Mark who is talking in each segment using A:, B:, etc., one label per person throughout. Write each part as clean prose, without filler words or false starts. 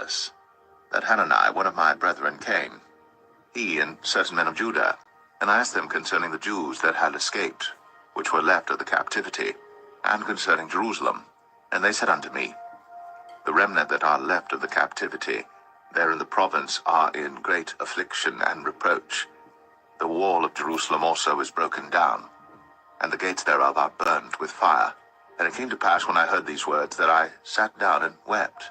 A: palace, that Hanani, one of my brethren, came, he and certain men of Judah, and I asked them concerning the Jews that had escaped, which were left of the captivity, and concerning Jerusalem. And they said unto me, The remnant that are left of the captivity there in the province are in great affliction and reproach. The wall of Jerusalem also is broken down, and the gates thereof are burned with fire. And it came to pass, when I heard these words, that I sat down and wept,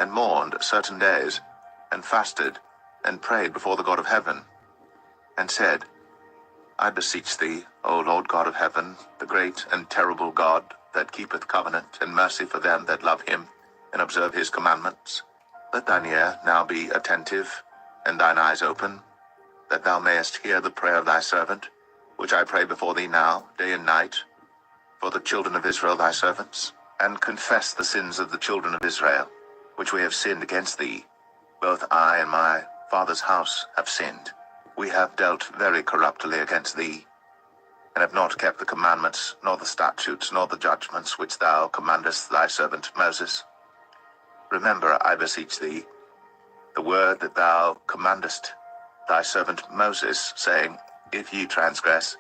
A: and mourned certain days, and fasted, and prayed before the God of heaven, and said, I beseech thee, O Lord God of heaven, the great and terrible God, that keepeth covenant and mercy for them that love him, and observe his commandments, let thine ear now be attentive, and thine eyes open, that thou mayest hear the prayer of thy servant, which I pray before thee now, day and night, for the children of Israel thy servants, and confess the sins of the children of Israel, which we have sinned against thee. Both I and my father's house have sinned. We have dealt very corruptly against thee, and have not kept the commandments, nor the statutes, nor the judgments which thou commandest thy servant Moses. Remember, I beseech thee, the word that thou commandest thy servant Moses, saying, If ye transgress,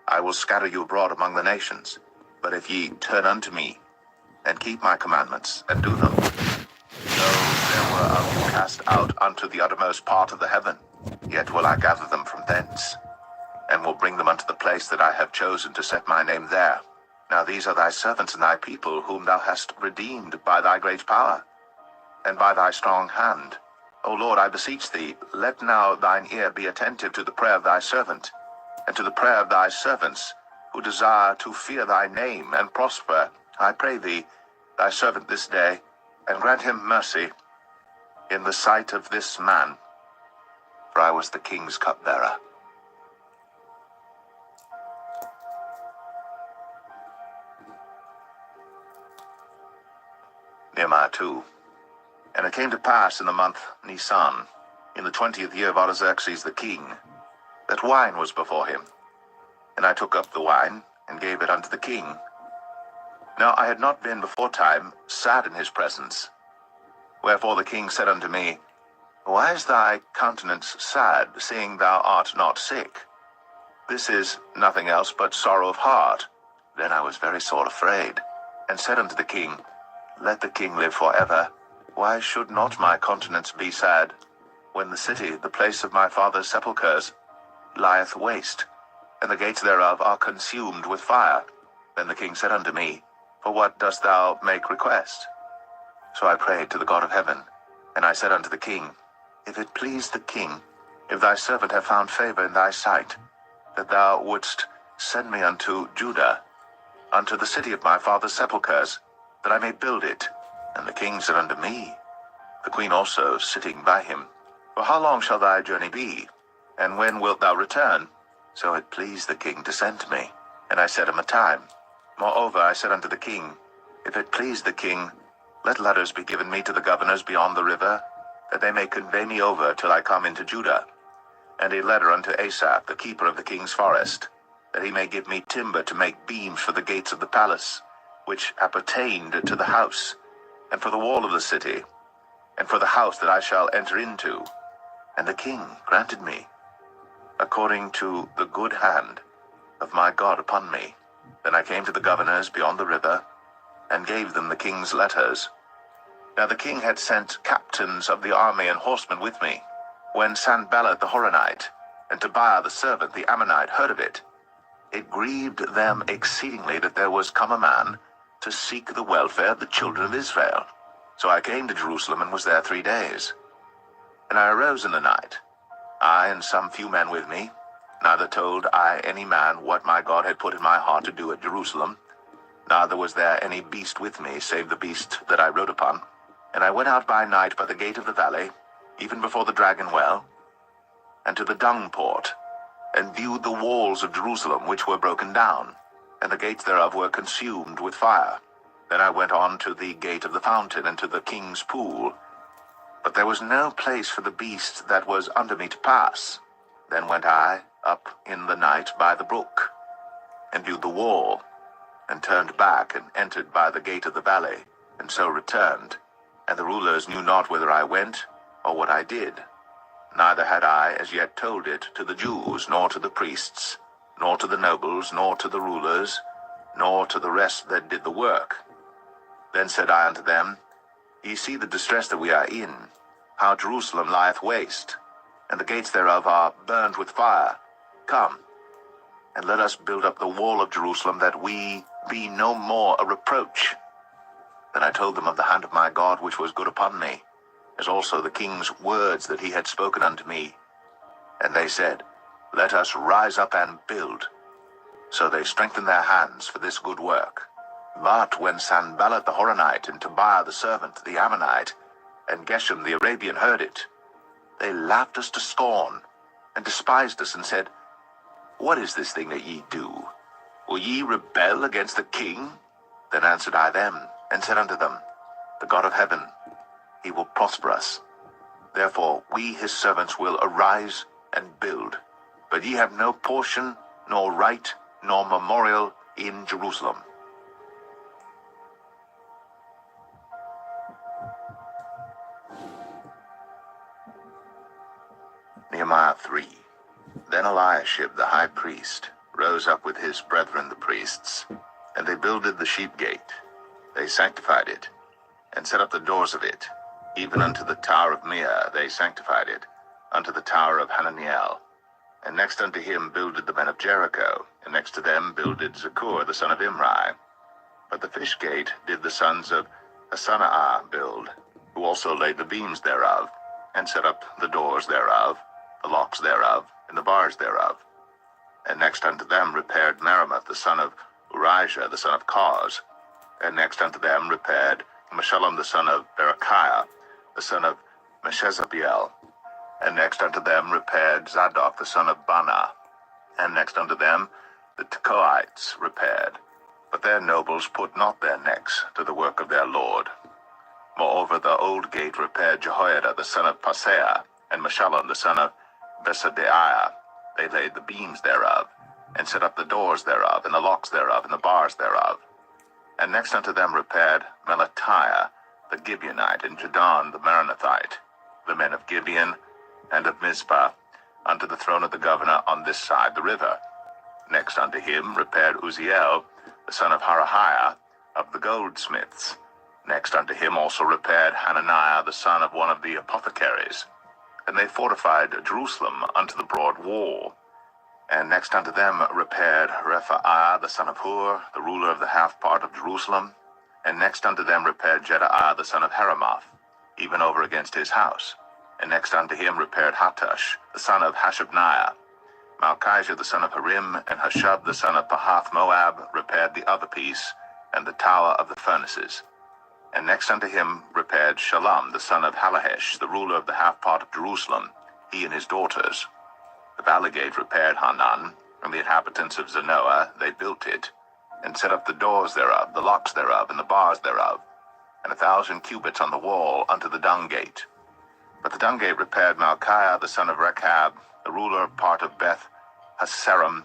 A: I will scatter you abroad among the nations. But if ye turn unto me, and keep my commandments, and do them, though there were of you cast out unto the uttermost part of the heaven, yet will I gather them from thence, and will bring them unto the place that I have chosen to set my name there. Now these are thy servants and thy people, whom thou hast redeemed by thy great power, and by thy strong hand. O Lord, I beseech thee, let now thine ear be attentive to the prayer of thy servant, and to the prayer of thy servants, who desire to fear thy name and prosper. I pray thee, thy servant this day, and grant him mercy in the sight of this man, for I was the king's cupbearer. Nehemiah 2. And it came to pass in the month Nisan, in the 20th year of Artaxerxes the king, that wine was before him. And I took up the wine, and gave it unto the king. Now I had not been beforetime sad in his presence. Wherefore the king said unto me, Why is thy countenance sad, seeing thou art not sick? This is nothing else but sorrow of heart. Then I was very sore afraid, and said unto the king, Let the king live for ever. Why should not my countenance be sad, when the city, the place of my father's sepulchres, lieth waste, and the gates thereof are consumed with fire? Then the king said unto me, For what dost thou make request? So I prayed to the God of heaven, and I said unto the king, If it please the king, if thy servant have found favor in thy sight, that thou wouldst send me unto Judah, unto the city of my father's sepulchres, that I may build it. And the king said unto me, the queen also sitting by him, For how long shall thy journey be? And when wilt thou return? So it pleased the king to send me. And I set him a time. Moreover, I said unto the king, If it please the king, let letters be given me to the governors beyond the river, that they may convey me over till I come into Judah. And a letter unto Asaph, the keeper of the king's forest, that he may give me timber to make beams for the gates of the palace, which appertained to the house, and for the wall of the city, and for the house that I shall enter into. And the king granted me, according to the good hand of my God upon me. Then I came to the governors beyond the river, and gave them the king's letters. Now the king had sent captains of the army and horsemen with me. When Sanballat the Horonite, and Tobiah the servant the Ammonite, heard of it, it grieved them exceedingly that there was come a man to seek the welfare of the children of Israel. So I came to Jerusalem, and was there 3 days. And I arose in the night, I and some few men with me. Neither told I any man what my God had put in my heart to do at Jerusalem, neither was there any beast with me, save the beast that I rode upon. And I went out by night by the gate of the valley, even before the dragon well, and to the dung port, and viewed the walls of Jerusalem, which were broken down, and the gates thereof were consumed with fire. Then I went on to the gate of the fountain, and to the king's pool. But there was no place for the beast that was under me to pass. Then went I up in the night by the brook, and viewed the wall, and turned back, and entered by the gate of the valley, and so returned, And the rulers knew not whither I went, or what I did. Neither had I as yet told it to the Jews, nor to the priests, nor to the nobles, nor to the rulers, nor to the rest that did the work. Then said I unto them, Ye see the distress that we are in, how Jerusalem lieth waste, and the gates thereof are burned with fire. Come, and let us build up the wall of Jerusalem, that we be no more a reproach. Then I told them of the hand of my God which was good upon me, as also the king's words that he had spoken unto me. And they said, Let us rise up and build. So they strengthened their hands for this good work. But when Sanballat the Horonite, and Tobiah the servant, the Ammonite, and Geshem the Arabian heard it, they laughed us to scorn, and despised us, and said, What is this thing that ye do? Will ye rebel against the king? Then answered I them, and said unto them, The God of heaven, he will prosper us. Therefore we his servants will arise and build. But ye have no portion, nor right, nor memorial in Jerusalem. Nehemiah 3. Then Eliashib the high priest rose up with his brethren the priests, and they builded the sheep gate. They sanctified it, and set up the doors of it, even unto the tower of Meah they sanctified it, unto the tower of Hananiel. And next unto him builded the men of Jericho, and next to them builded Zakur the son of Imri. But the fish gate did the sons of Hasanaah build, who also laid the beams thereof, and set up the doors thereof, the locks thereof, and the bars thereof. And next unto them repaired Meremoth the son of Urijah the son of Koz. And next unto them repaired Meshullam the son of Berechiah, the son of Meshezabiel. And next unto them repaired Zadok the son of Bana. And next unto them the Tekoites repaired. But their nobles put not their necks to the work of their lord. Moreover the old gate repaired Jehoiada the son of Paseah, and Meshullam the son of Besadeiah. They laid the beams thereof, and set up the doors thereof, and the locks thereof, and the bars thereof. And next unto them repaired Melatiah the Gibeonite, and Jadon the Meronothite, the men of Gibeon and of Mizpah, unto the throne of the governor on this side the river. Next unto him repaired Uzziel the son of Harahiah of the goldsmiths. Next unto him also repaired Hananiah the son of one of the apothecaries. And they fortified Jerusalem unto the broad wall. And next unto them repaired Rephaiah the son of Hur, the ruler of the half part of Jerusalem. And next unto them repaired Jedaiah the son of Heramoth, even over against his house. And next unto him repaired Hattush the son of Hashabniah. Malchijah the son of Harim, and Hashub the son of Pahath Moab repaired the other piece, and the tower of the furnaces. And next unto him repaired Shallum the son of Halahesh, the ruler of the half part of Jerusalem, he and his daughters. The valley gate repaired Hanan, and the inhabitants of Zanoah, they built it, and set up the doors thereof, the locks thereof, and the bars thereof, and 1,000 cubits on the wall unto the dung gate. But the dung gate repaired Malchiah the son of Rechab, the ruler of part of Beth Hasaram.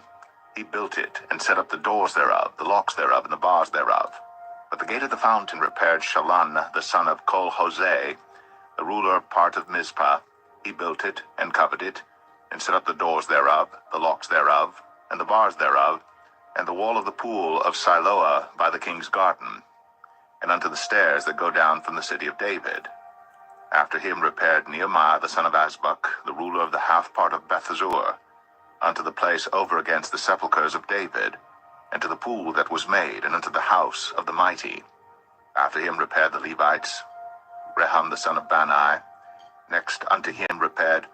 A: He built it, and set up the doors thereof, the locks thereof, and the bars thereof. But the gate of the fountain repaired Shallun the son of Kol-Hoseh, the ruler of part of Mizpah. He built it, and covered it, and set up the doors thereof, the locks thereof, and the bars thereof, and the wall of the pool of Siloah by the king's garden, and unto the stairs that go down from the city of David. After him repaired Nehemiah the son of Azbuk, the ruler of the half part of Bethzur, unto the place over against the sepulchres of David, and to the pool that was made, and unto the house of the mighty. After him repaired the Levites, Rehum the son of Bani. Next unto him repaired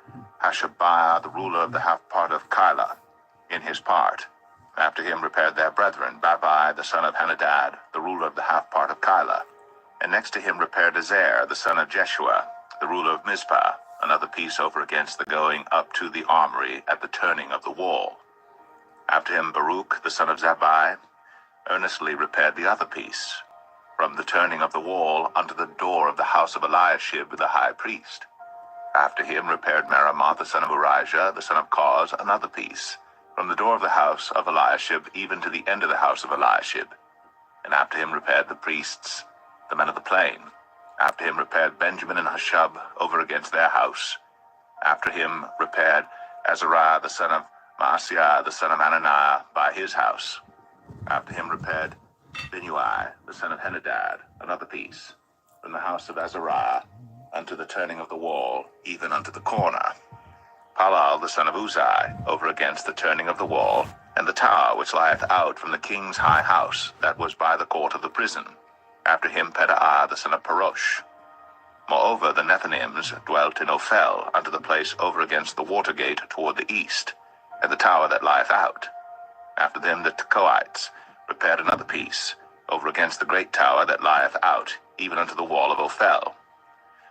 A: Hashabiah, the ruler of the half part of Keilah, in his part. After him repaired their brethren, Babai the son of Henadad, the ruler of the half part of Keilah. And next to him repaired Ezer the son of Jeshua, the ruler of Mizpah, another piece over against the going up to the armory at the turning of the wall. After him Baruch the son of Zabbai earnestly repaired the other piece, from the turning of the wall unto the door of the house of Eliashib the high priest. After him repaired Meremoth the son of Urijah the son of Koz another piece, from the door of the house of Eliashib even to the end of the house of Eliashib. And after him repaired the priests, the men of the plain. After him repaired Benjamin and Hushab over against their house. After him repaired Azariah the son of Maaseiah the son of Ananiah by his house. After him repaired Binnui the son of Henadad another piece, from the house of Azariah unto the turning of the wall, even unto the corner. Palal the son of Uzai over against the turning of the wall, and the tower which lieth out from the king's high house, that was by the court of the prison. After him Pedaiah the son of Parosh. Moreover the Nethinims dwelt in Ophel unto the place over against the water gate toward the east, and the tower that lieth out. After them the Tekoites repaired another piece, over against the great tower that lieth out, even unto the wall of Ophel.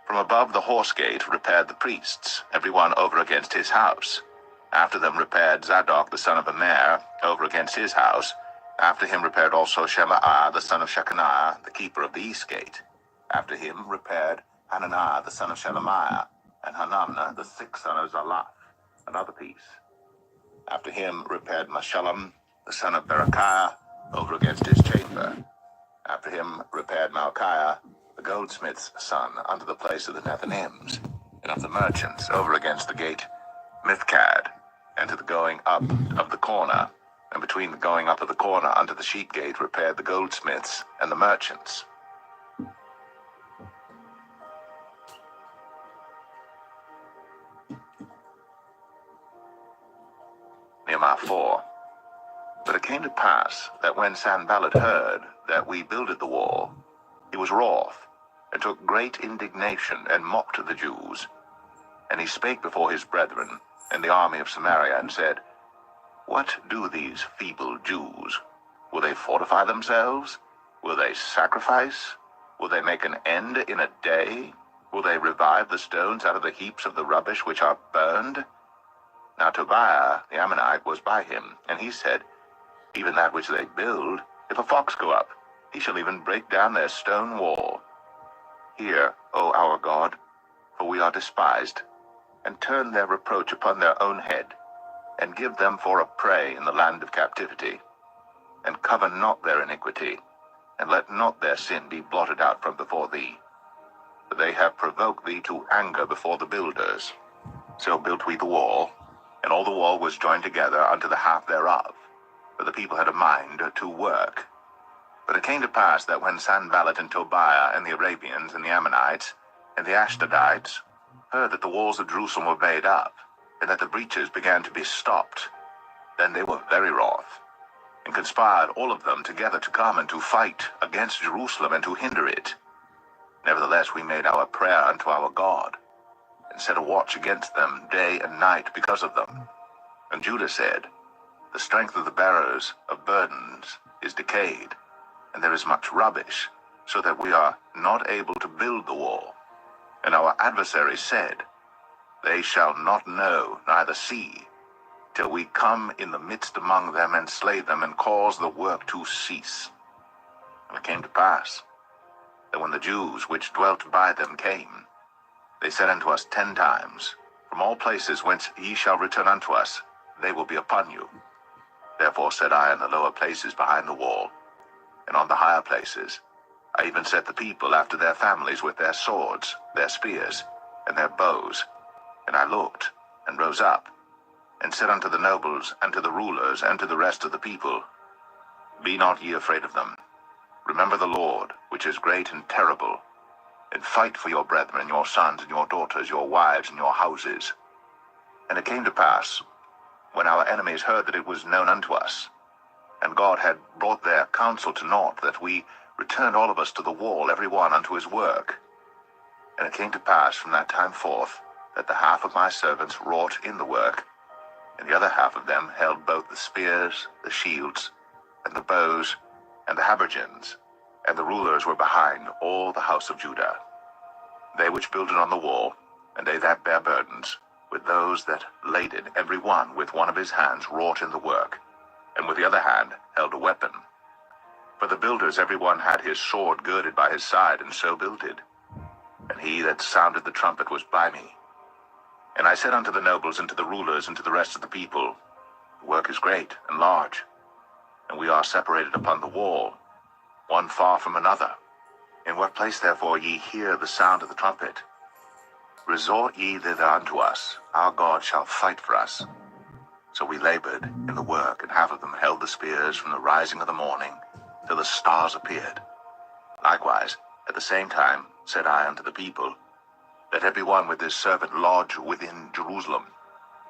A: From above the horse gate repaired the priests, every one over against his house. After them repaired Zadok the son of Immer over against his house. After him repaired also Shemaiah the son of Shechaniah, the keeper of the east gate. After him repaired Hananiah the son of Shelemiah, and Hanamna the sixth son of Zalaph, another piece. After him repaired Meshullam the son of Berechiah over against his chamber. After him repaired Malchiah the goldsmith's son unto the place of the Nethinims, and of the merchants over against the gate Mithkad, and to the going up of the corner, and between the going up of the corner unto the sheep gate repaired the goldsmiths and the merchants. Nehemiah 4. But it came to pass that when Sanballat heard that we builded the wall, he was wroth, and took great indignation, and mocked the Jews. And he spake before his brethren and the army of Samaria, and said, What do these feeble Jews? Will they fortify themselves? Will they sacrifice? Will they make an end in a day? Will they revive the stones out of the heaps of the rubbish which are burned? Now Tobiah the Ammonite was by him, and he said, Even that which they build, if a fox go up, he shall even break down their stone wall. Hear, O our God, for we are despised, and turn their reproach upon their own head, and give them for a prey in the land of captivity, and cover not their iniquity, and let not their sin be blotted out from before thee. For they have provoked thee to anger before the builders. So built we the wall, and all the wall was joined together unto the half thereof, for the people had a mind to work. But it came to pass that when Sanballat and Tobiah and the Arabians and the Ammonites and the Ashdodites heard that the walls of Jerusalem were made up, and that the breaches began to be stopped, then they were very wroth, and conspired all of them together to come and to fight against Jerusalem and to hinder it. Nevertheless we made our prayer unto our God, and set a watch against them day and night because of them. And Judah said, The strength of the bearers of burdens is decayed, and there is much rubbish, so that we are not able to build the wall. And our adversaries said, They shall not know, neither see, till we come in the midst among them, and slay them, and cause the work to cease. And it came to pass, that when the Jews which dwelt by them came, they said unto us 10 times, From all places whence ye shall return unto us, they will be upon you. Therefore said I in the lower places behind the wall, and on the higher places, I even set the people after their families with their swords, their spears, and their bows. And I looked, and rose up, and said unto the nobles, and to the rulers, and to the rest of the people, Be not ye afraid of them. Remember the Lord, which is great and terrible, and fight for your brethren, your sons and your daughters, your wives and your houses. And it came to pass, when our enemies heard that it was known unto us, and God had brought their counsel to naught, that we returned all of us to the wall, every one unto his work. And it came to pass from that time forth, that the half of my servants wrought in the work, and the other half of them held both the spears, the shields, and the bows, and the habergeons, and the rulers were behind all the house of Judah. They which builded on the wall, and they that bare burdens, with those that laded, every one with one of his hands wrought in the work, and with the other hand held a weapon. For the builders every one had his sword girded by his side, and so builded. And he that sounded the trumpet was by me. And I said unto the nobles, and to the rulers, and to the rest of the people, The work is great and large, and we are separated upon the wall, one far from another. In what place therefore ye hear the sound of the trumpet, resort ye thither unto us, our God shall fight for us. So we labored in the work, and half of them held the spears from the rising of the morning till the stars appeared. Likewise, at the same time said I unto the people, let every one with his servant lodge within Jerusalem,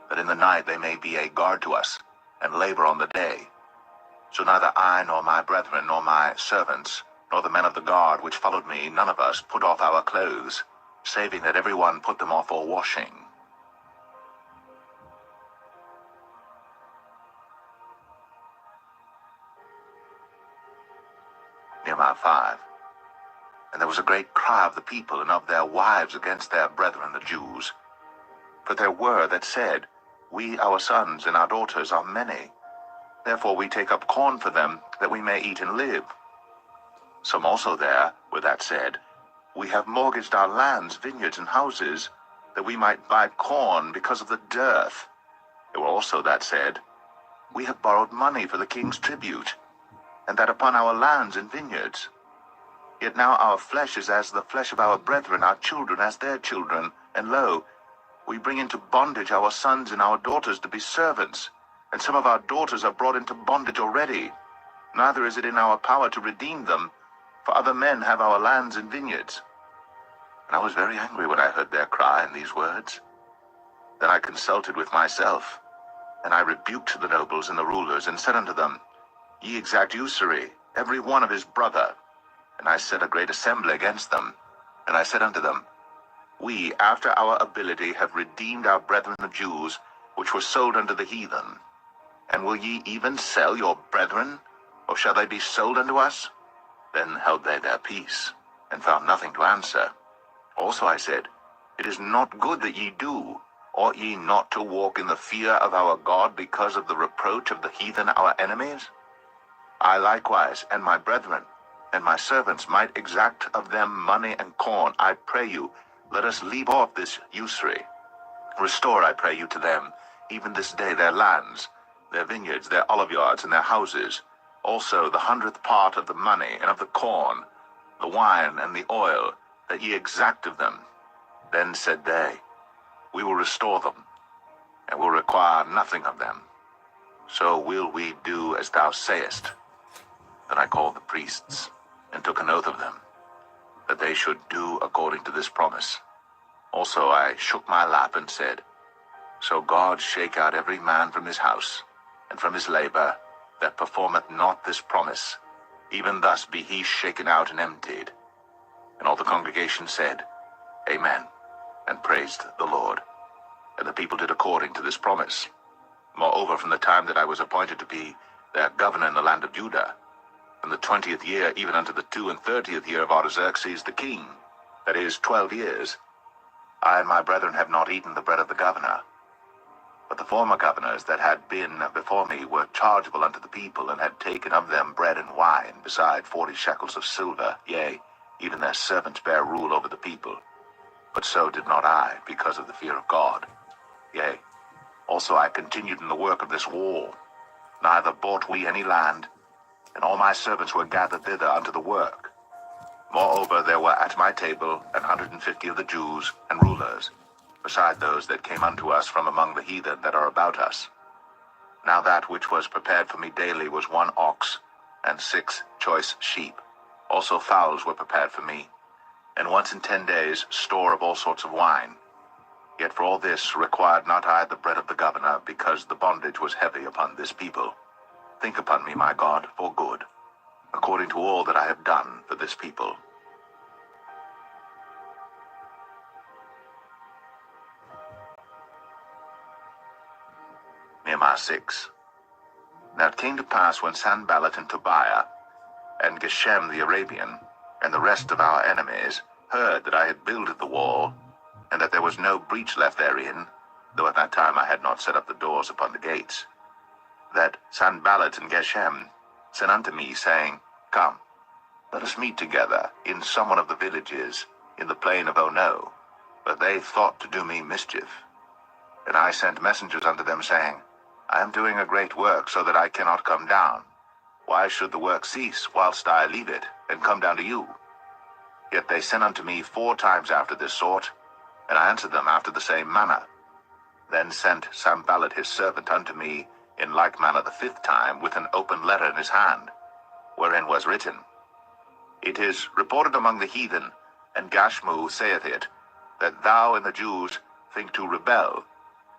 A: that in the night they may be a guard to us, and labor on the day. So neither I, nor my brethren, nor my servants, nor the men of the guard which followed me, none of us put off our clothes, saving that every one put them off for washing. Nehemiah 5. And there was a great cry of the people and of their wives against their brethren the Jews. For there were that said, we, our sons and our daughters, are many. Therefore we take up corn for them, that we may eat and live. Some also there were that said, we have mortgaged our lands, vineyards, and houses, that we might buy corn because of the dearth. There were also that said, we have borrowed money for the king's tribute, and that upon our lands and vineyards. Yet now our flesh is as the flesh of our brethren, our children as their children, and lo, we bring into bondage our sons and our daughters to be servants, and some of our daughters are brought into bondage already. Neither is it in our power to redeem them, for other men have our lands and vineyards. And I was very angry when I heard their cry and these words. Then I consulted with myself, and I rebuked the nobles and the rulers, and said unto them, ye exact usury, every one of his brother. And I set a great assembly against them. And I said unto them, we, after our ability, have redeemed our brethren the Jews, which were sold unto the heathen. And will ye even sell your brethren, or shall they be sold unto us? Then held they their peace, and found nothing to answer. Also I said, it is not good that ye do. Ought ye not to walk in the fear of our God, because of the reproach of the heathen our enemies? I likewise, and my brethren, and my servants might exact of them money and corn. I pray you, let us leave off this usury. Restore, I pray you, to them, even this day, their lands, their vineyards, their oliveyards, and their houses, also the 100th part of the money and of the corn, the wine and the oil, that ye exact of them. Then said they, we will restore them, and will require nothing of them. So will we do as thou sayest. Then I called the priests, and took an oath of them, that they should do according to this promise. Also I shook my lap and said, so God shake out every man from his house, and from his labor, that performeth not this promise, even thus be he shaken out and emptied. And all the congregation said, Amen, and praised the Lord. And the people did according to this promise. Moreover, from the time that I was appointed to be their governor in the land of Judah, from the 20th year even unto the 32nd year of Artaxerxes the king, that is, 12 years, I and my brethren have not eaten the bread of the governor. But the former governors that had been before me were chargeable unto the people, and had taken of them bread and wine, beside 40 shekels of silver, yea, even their servants bare rule over the people. But so did not I, because of the fear of God. Yea, also I continued in the work of this wall, neither bought we any land, and all my servants were gathered thither unto the work. Moreover, there were at my table 150 of the Jews and rulers, beside those that came unto us from among the heathen that are about us. Now that which was prepared for me daily was 1 ox, and 6 choice sheep. Also fowls were prepared for me, and once in 10 days store of all sorts of wine. Yet for all this required not I the bread of the governor, because the bondage was heavy upon this people. Think upon me, my God, for good, according to all that I have done for this people. Nehemiah 6. Now it came to pass when Sanballat and Tobiah, and Geshem the Arabian, and the rest of our enemies, heard that I had builded the wall, and that there was no breach left therein, though at that time I had not set up the doors upon the gates, that Sanballat and Geshem sent unto me, saying, Come, let us meet together in some one of the villages in the plain of Ono. But they thought to do me mischief. And I sent messengers unto them, saying, I am doing a great work, so that I cannot come down. Why should the work cease, whilst I leave it, and come down to you? Yet they sent unto me 4 times after this sort, and I answered them after the same manner. Then sent Sanballat his servant unto me in like manner the 5th time, with an open letter in his hand, wherein was written, It is reported among the heathen, and Gashmu saith it, that thou and the Jews think to rebel,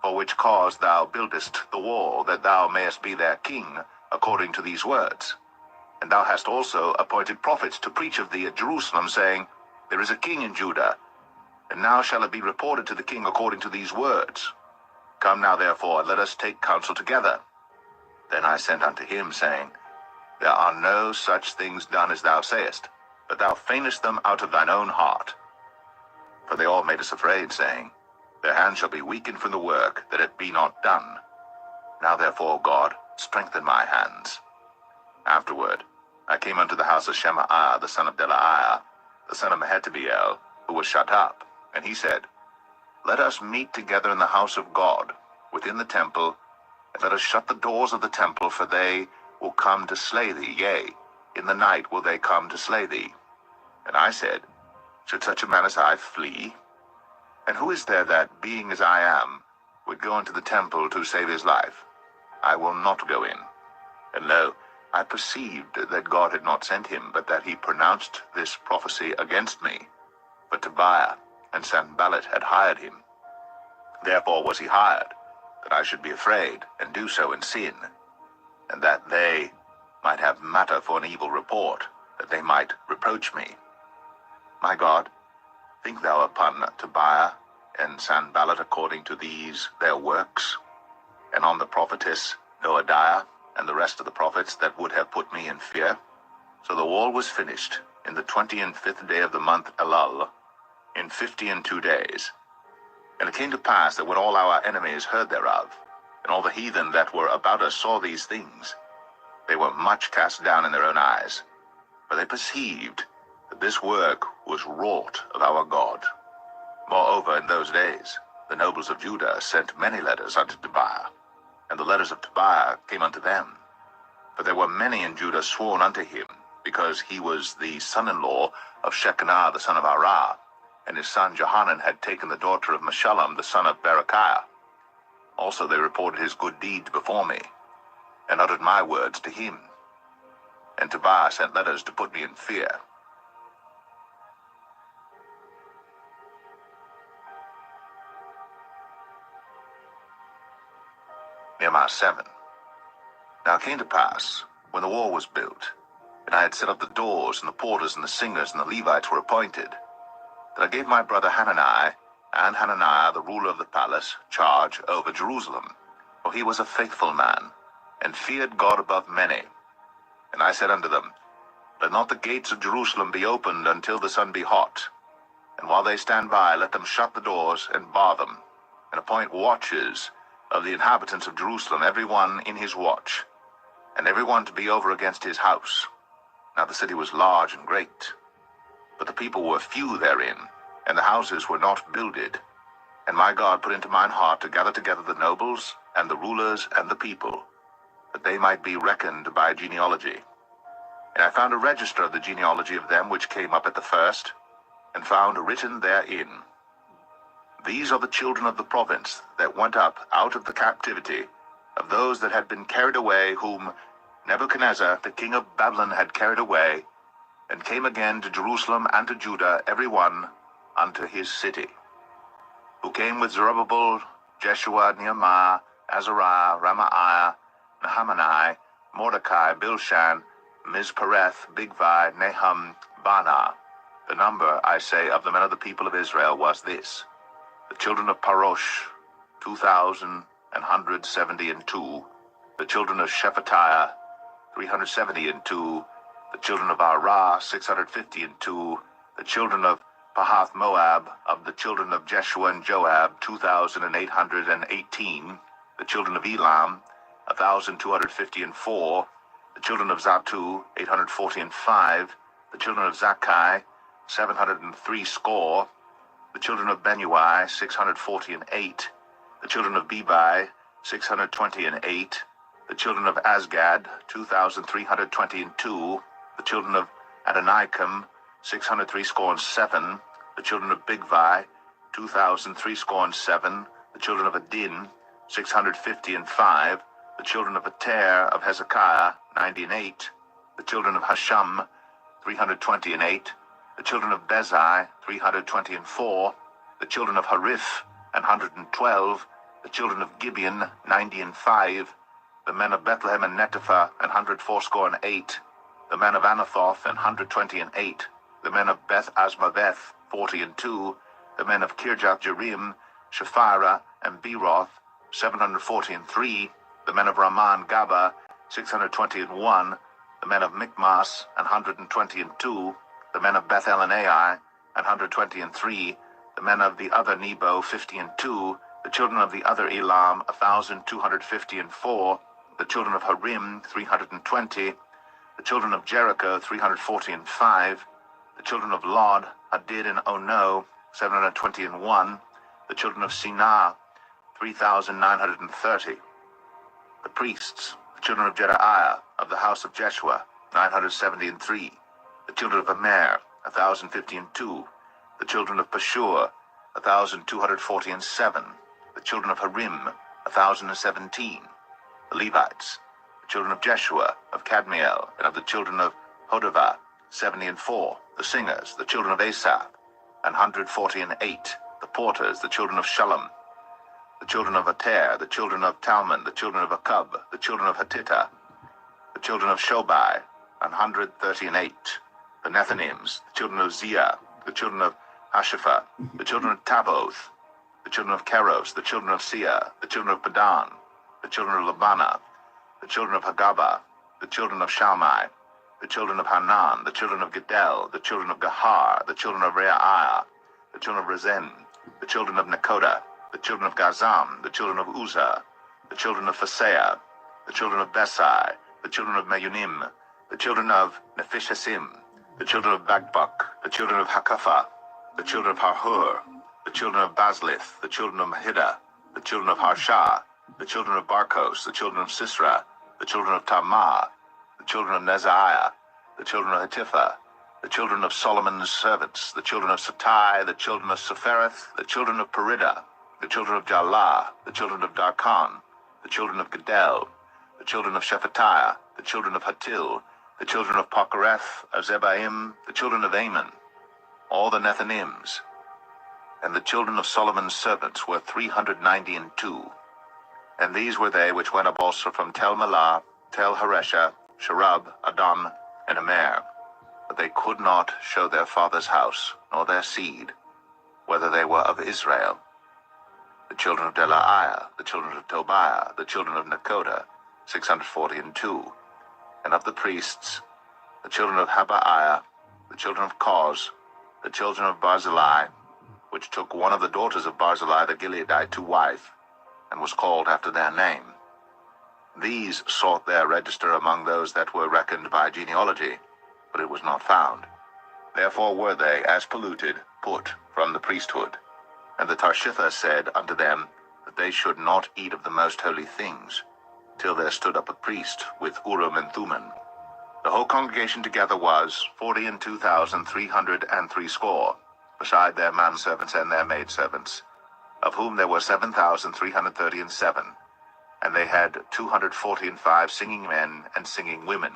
A: for which cause thou buildest the wall, that thou mayest be their king, according to these words. And thou hast also appointed prophets to preach of thee at Jerusalem, saying, There is a king in Judah, and now shall it be reported to the king according to these words. Come now therefore, and let us take counsel together. Then I sent unto him, saying, There are no such things done as thou sayest, but thou feignest them out of thine own heart. For they all made us afraid, saying, Their hands shall be weakened from the work, that it be not done. Now therefore, God, strengthen my hands. Afterward I came unto the house of Shemaiah, the son of Delaiah, the son of Mehetabeel, who was shut up. And he said, Let us meet together in the house of God, within the temple, and let us shut the doors of the temple, for they will come to slay thee, yea, in the night will they come to slay thee. And I said, Should such a man as I flee? And who is there that, being as I am, would go into the temple to save his life? I will not go in. And lo, I perceived that God had not sent him, but that he pronounced this prophecy against me. But Tobiah and Sanballat had hired him. Therefore was he hired, that I should be afraid, and do so in sin, and that they might have matter for an evil report, that they might reproach me. My God, think thou upon Tobiah and Sanballat according to these their works, and on the prophetess Noadiah, and the rest of the prophets that would have put me in fear. So the wall was finished in the 25th day of the month Elul, in 52 days. And it came to pass that when all our enemies heard thereof, and all the heathen that were about us saw these things, they were much cast down in their own eyes, for they perceived that this work was wrought of our God. Moreover, in those days the nobles of Judah sent many letters unto Tobiah, and the letters of Tobiah came unto them. For there were many in Judah sworn unto him, because he was the son-in-law of Shecaniah the son of Arah, and his son Johanan had taken the daughter of Meshullam the son of Berechiah. Also they reported his good deeds before me, and uttered my words to him. And Tobiah sent letters to put me in fear. Nehemiah 7. Now it came to pass, when the wall was built, and I had set up the doors, and the porters, and the singers, and the Levites were appointed, that I gave my brother Hanani, and Hananiah, the ruler of the palace, charge over Jerusalem. For he was a faithful man, and feared God above many. And I said unto them, Let not the gates of Jerusalem be opened until the sun be hot. And while they stand by, let them shut the doors, and bar them, and appoint watches of the inhabitants of Jerusalem, every one in his watch, and every one to be over against his house. Now the city was large and great, but the people were few therein, and the houses were not builded. And my God put into mine heart to gather together the nobles, and the rulers, and the people, that they might be reckoned by genealogy. And I found a register of the genealogy of them which came up at the first, and found written therein, These are the children of the province that went up out of the captivity, of those that had been carried away, whom Nebuchadnezzar the king of Babylon had carried away, and came again to Jerusalem and to Judah, every one unto his city. Who came with Zerubbabel, Jeshua, Nehemiah, Azariah, Ramaiah, Nahamani, Mordecai, Bilshan, Mizpareth, Bigvai, Nahum, Baanah. The number, I say, of the men of the people of Israel was this: the children of Parosh, 2,172. The children of Shephatiah, 372. The children of Arah, 652. The children of Pahath Moab, of the children of Jeshua and Joab, 2,818. The children of Elam, 1,254. The children of Zatu, 845. The children of Zakkai, 703 score. The children of Benui, 648. The children of Bebai, 628. The children of Asgad, 2,322. The children of Adonikam, 667. The children of Bigvai, 2,037. The children of Adin, 650 The children of Ater of Hezekiah, 90 The children of Hashum, 320 The children of Bezai, 320 The children of Hariph, 112. The children of Gibeon, 90 The men of Bethlehem and Netopha, 180 The men of Anathoth, 120 The men of Beth Asmaveth, 40 The men of Kirjath Jearim, Shephirah, and Beeroth, 743 The men of Raman Gaba, 621 The men of Michmas, 122 The men of Beth El and Ai, 123 The men of the other Nebo, 50 The children of the other Elam, 1,254 The children of Harim, 320 The children of Jericho, 340 The children of Lod, Hadid and Ono, 721 The children of Sinah, 3,930 The priests, the children of Jedaiah, of the house of Jeshua, 973 The children of Amer, 1,052 The children of Pashur, 1,247 The children of Harim, 1,017 The Levites, the children of Jeshua, of Kadmiel, and of the children of Hodavah, 70 The singers, the children of Asaph, 148 The porters, the children of Shalom, the children of Ater, the children of Talmon, the children of Akub, the children of Hatita, the children of Shobai, 138 The Nethinims, the children of Zia, the children of Hashepha, the children of Taboth, the children of Keros, the children of Sia, the children of Padan, the children of Labana, the children of Hagaba, the children of Shalmai, the children of Hanan, the children of Gedel, the children of Gahar, the children of Reaiah, the children of Rezen, the children of Nekoda, the children of Gazam, the children of Uzzah, the children of Phaseah, the children of Besai, the children of Meunim, the children of Nephishhasim, the children of Bagbuk, the children of Hakapha, the children of Harhur, the children of Baslith, the children of Mahida, the children of Harsha, the children of Barkos, the children of Sisra, the children of Tamar, the children of Neziah, the children of Hatipha, the children of Solomon's servants, the children of Satai, the children of Sephareth, the children of Perida, the children of Jalah, the children of Darkon, the children of Gedel, the children of Shephatiah, the children of Hatil, the children of Pokereth, of Zebaim, the children of Ammon, all the Nethinims, and the children of Solomon's servants were 392. And these were they which went up also from Tel Melah, Tel Haresha, Sharab, Adam, and Amer. But they could not show their father's house, nor their seed, whether they were of Israel. The children of Delaiah, the children of Tobiah, the children of Nekoda, 642. And of the priests, the children of Habaiah, the children of Koz, the children of Barzillai, which took one of the daughters of Barzillai the Gileadite to wife, and was called after their name. These sought their register among those that were reckoned by genealogy, but it was not found. Therefore were they, as polluted, put from the priesthood. And the Tarshitha said unto them, that they should not eat of the most holy things, till there stood up a priest with Urim and Thummim. The whole congregation together was 42,360, beside their manservants and their maidservants, of whom there were 7,337, and they had 245 singing men and singing women,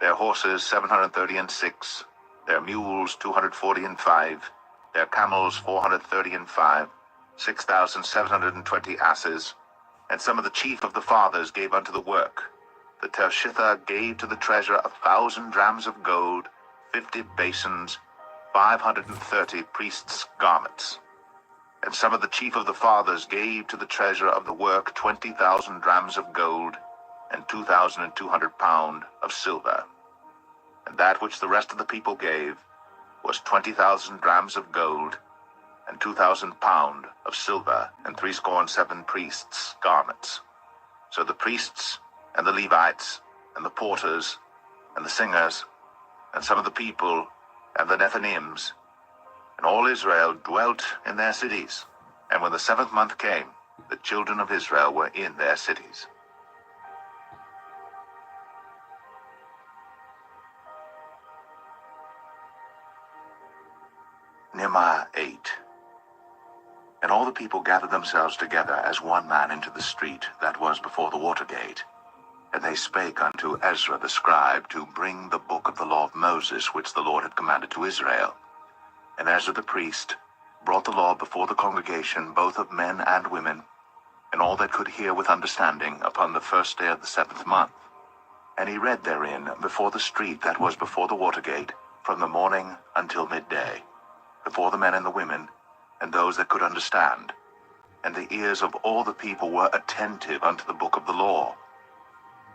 A: their horses 736, their mules 245, their camels 435, 6,720 asses, and some of the chief of the fathers gave unto the work. The Tarshitha gave to the treasurer 1,000 drams of gold, 50 basins, 530 priests' garments. And some of the chief of the fathers gave to the treasurer of the work 20,000 drams of gold, and 2,200 pound of silver. And that which the rest of the people gave was 20,000 drams of gold, and 2,000 pound of silver, and 67 priests' garments. So the priests, and the Levites, and the porters, and the singers, and some of the people, and the Nethinims, and all Israel dwelt in their cities. And when the 7th month came, the children of Israel were in their cities. Nehemiah 8. And all the people gathered themselves together as one man into the street that was before the water gate. And they spake unto Ezra the scribe to bring the book of the law of Moses, which the Lord had commanded to Israel. And Ezra the priest brought the law before the congregation, both of men and women, and all that could hear with understanding, upon the first day of the 7th month. And he read therein before the street that was before the water gate, from the morning until midday, before the men and the women, and those that could understand. And the ears of all the people were attentive unto the book of the law.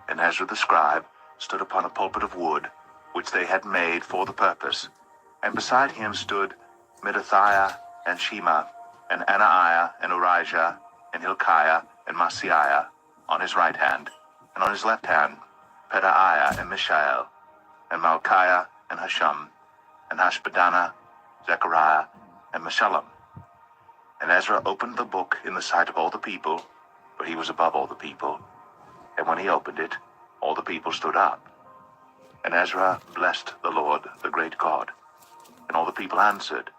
A: And Ezra the scribe stood upon a pulpit of wood, which they had made for the purpose. And beside him stood Mattithiah, and Shema, and Anaiah, and Urijah, and Hilkiah, and Maaseiah, on his right hand, and on his left hand Pedaiah, and Mishael, and Malchiah, and Hashum, and Hashbaddanah, Zechariah, and Meshullam. And Ezra opened the book in the sight of all the people, for he was above all the people. And when he opened it, all the people stood up. And Ezra blessed the Lord, the great God. And all the people answered,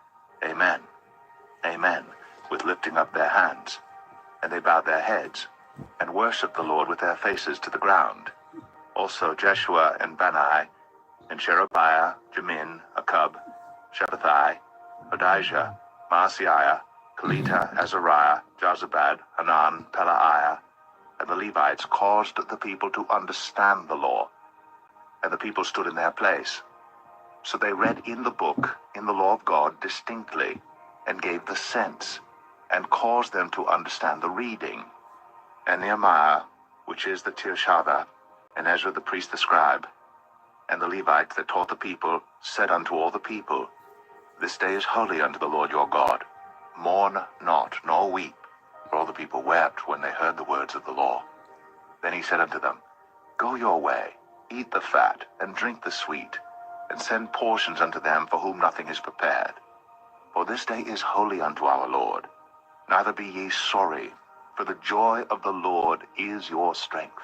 A: Amen, Amen, with lifting up their hands. And they bowed their heads, and worshipped the Lord with their faces to the ground. Also Jeshua, and Bani, and Sherebiah, Jamin, Akub, Shabbathai, Hodijah, Maaseiah, Kelita, Azariah, Jozabad, Hanan, Pelaiah, and the Levites caused the people to understand the law. And the people stood in their place. So they read in the book, in the law of God, distinctly, and gave the sense, and caused them to understand the reading. And Nehemiah, which is the Tirshatha, and Ezra the priest the scribe, and the Levites that taught the people, said unto all the people, This day is holy unto the Lord your God. Mourn not, nor weep. For all the people wept when they heard the words of the law. Then he said unto them, Go your way, eat the fat, and drink the sweet, and send portions unto them for whom nothing is prepared. For this day is holy unto our Lord. Neither be ye sorry, for the joy of the Lord is your strength.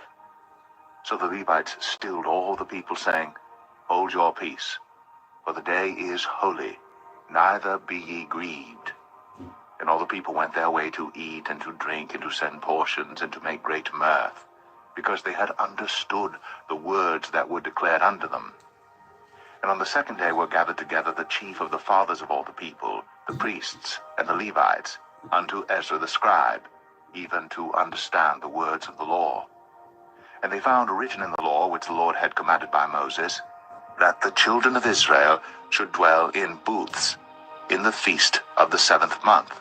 A: So the Levites stilled all the people, saying, Hold your peace, for the day is holy, neither be ye grieved. And all the people went their way to eat and to drink and to send portions and to make great mirth, because they had understood the words that were declared unto them. And on the second day were gathered together the chief of the fathers of all the people, the priests and the Levites, unto Ezra the scribe, even to understand the words of the law. And they found written in the law which the Lord had commanded by Moses, that the children of Israel should dwell in booths in the feast of the 7th month,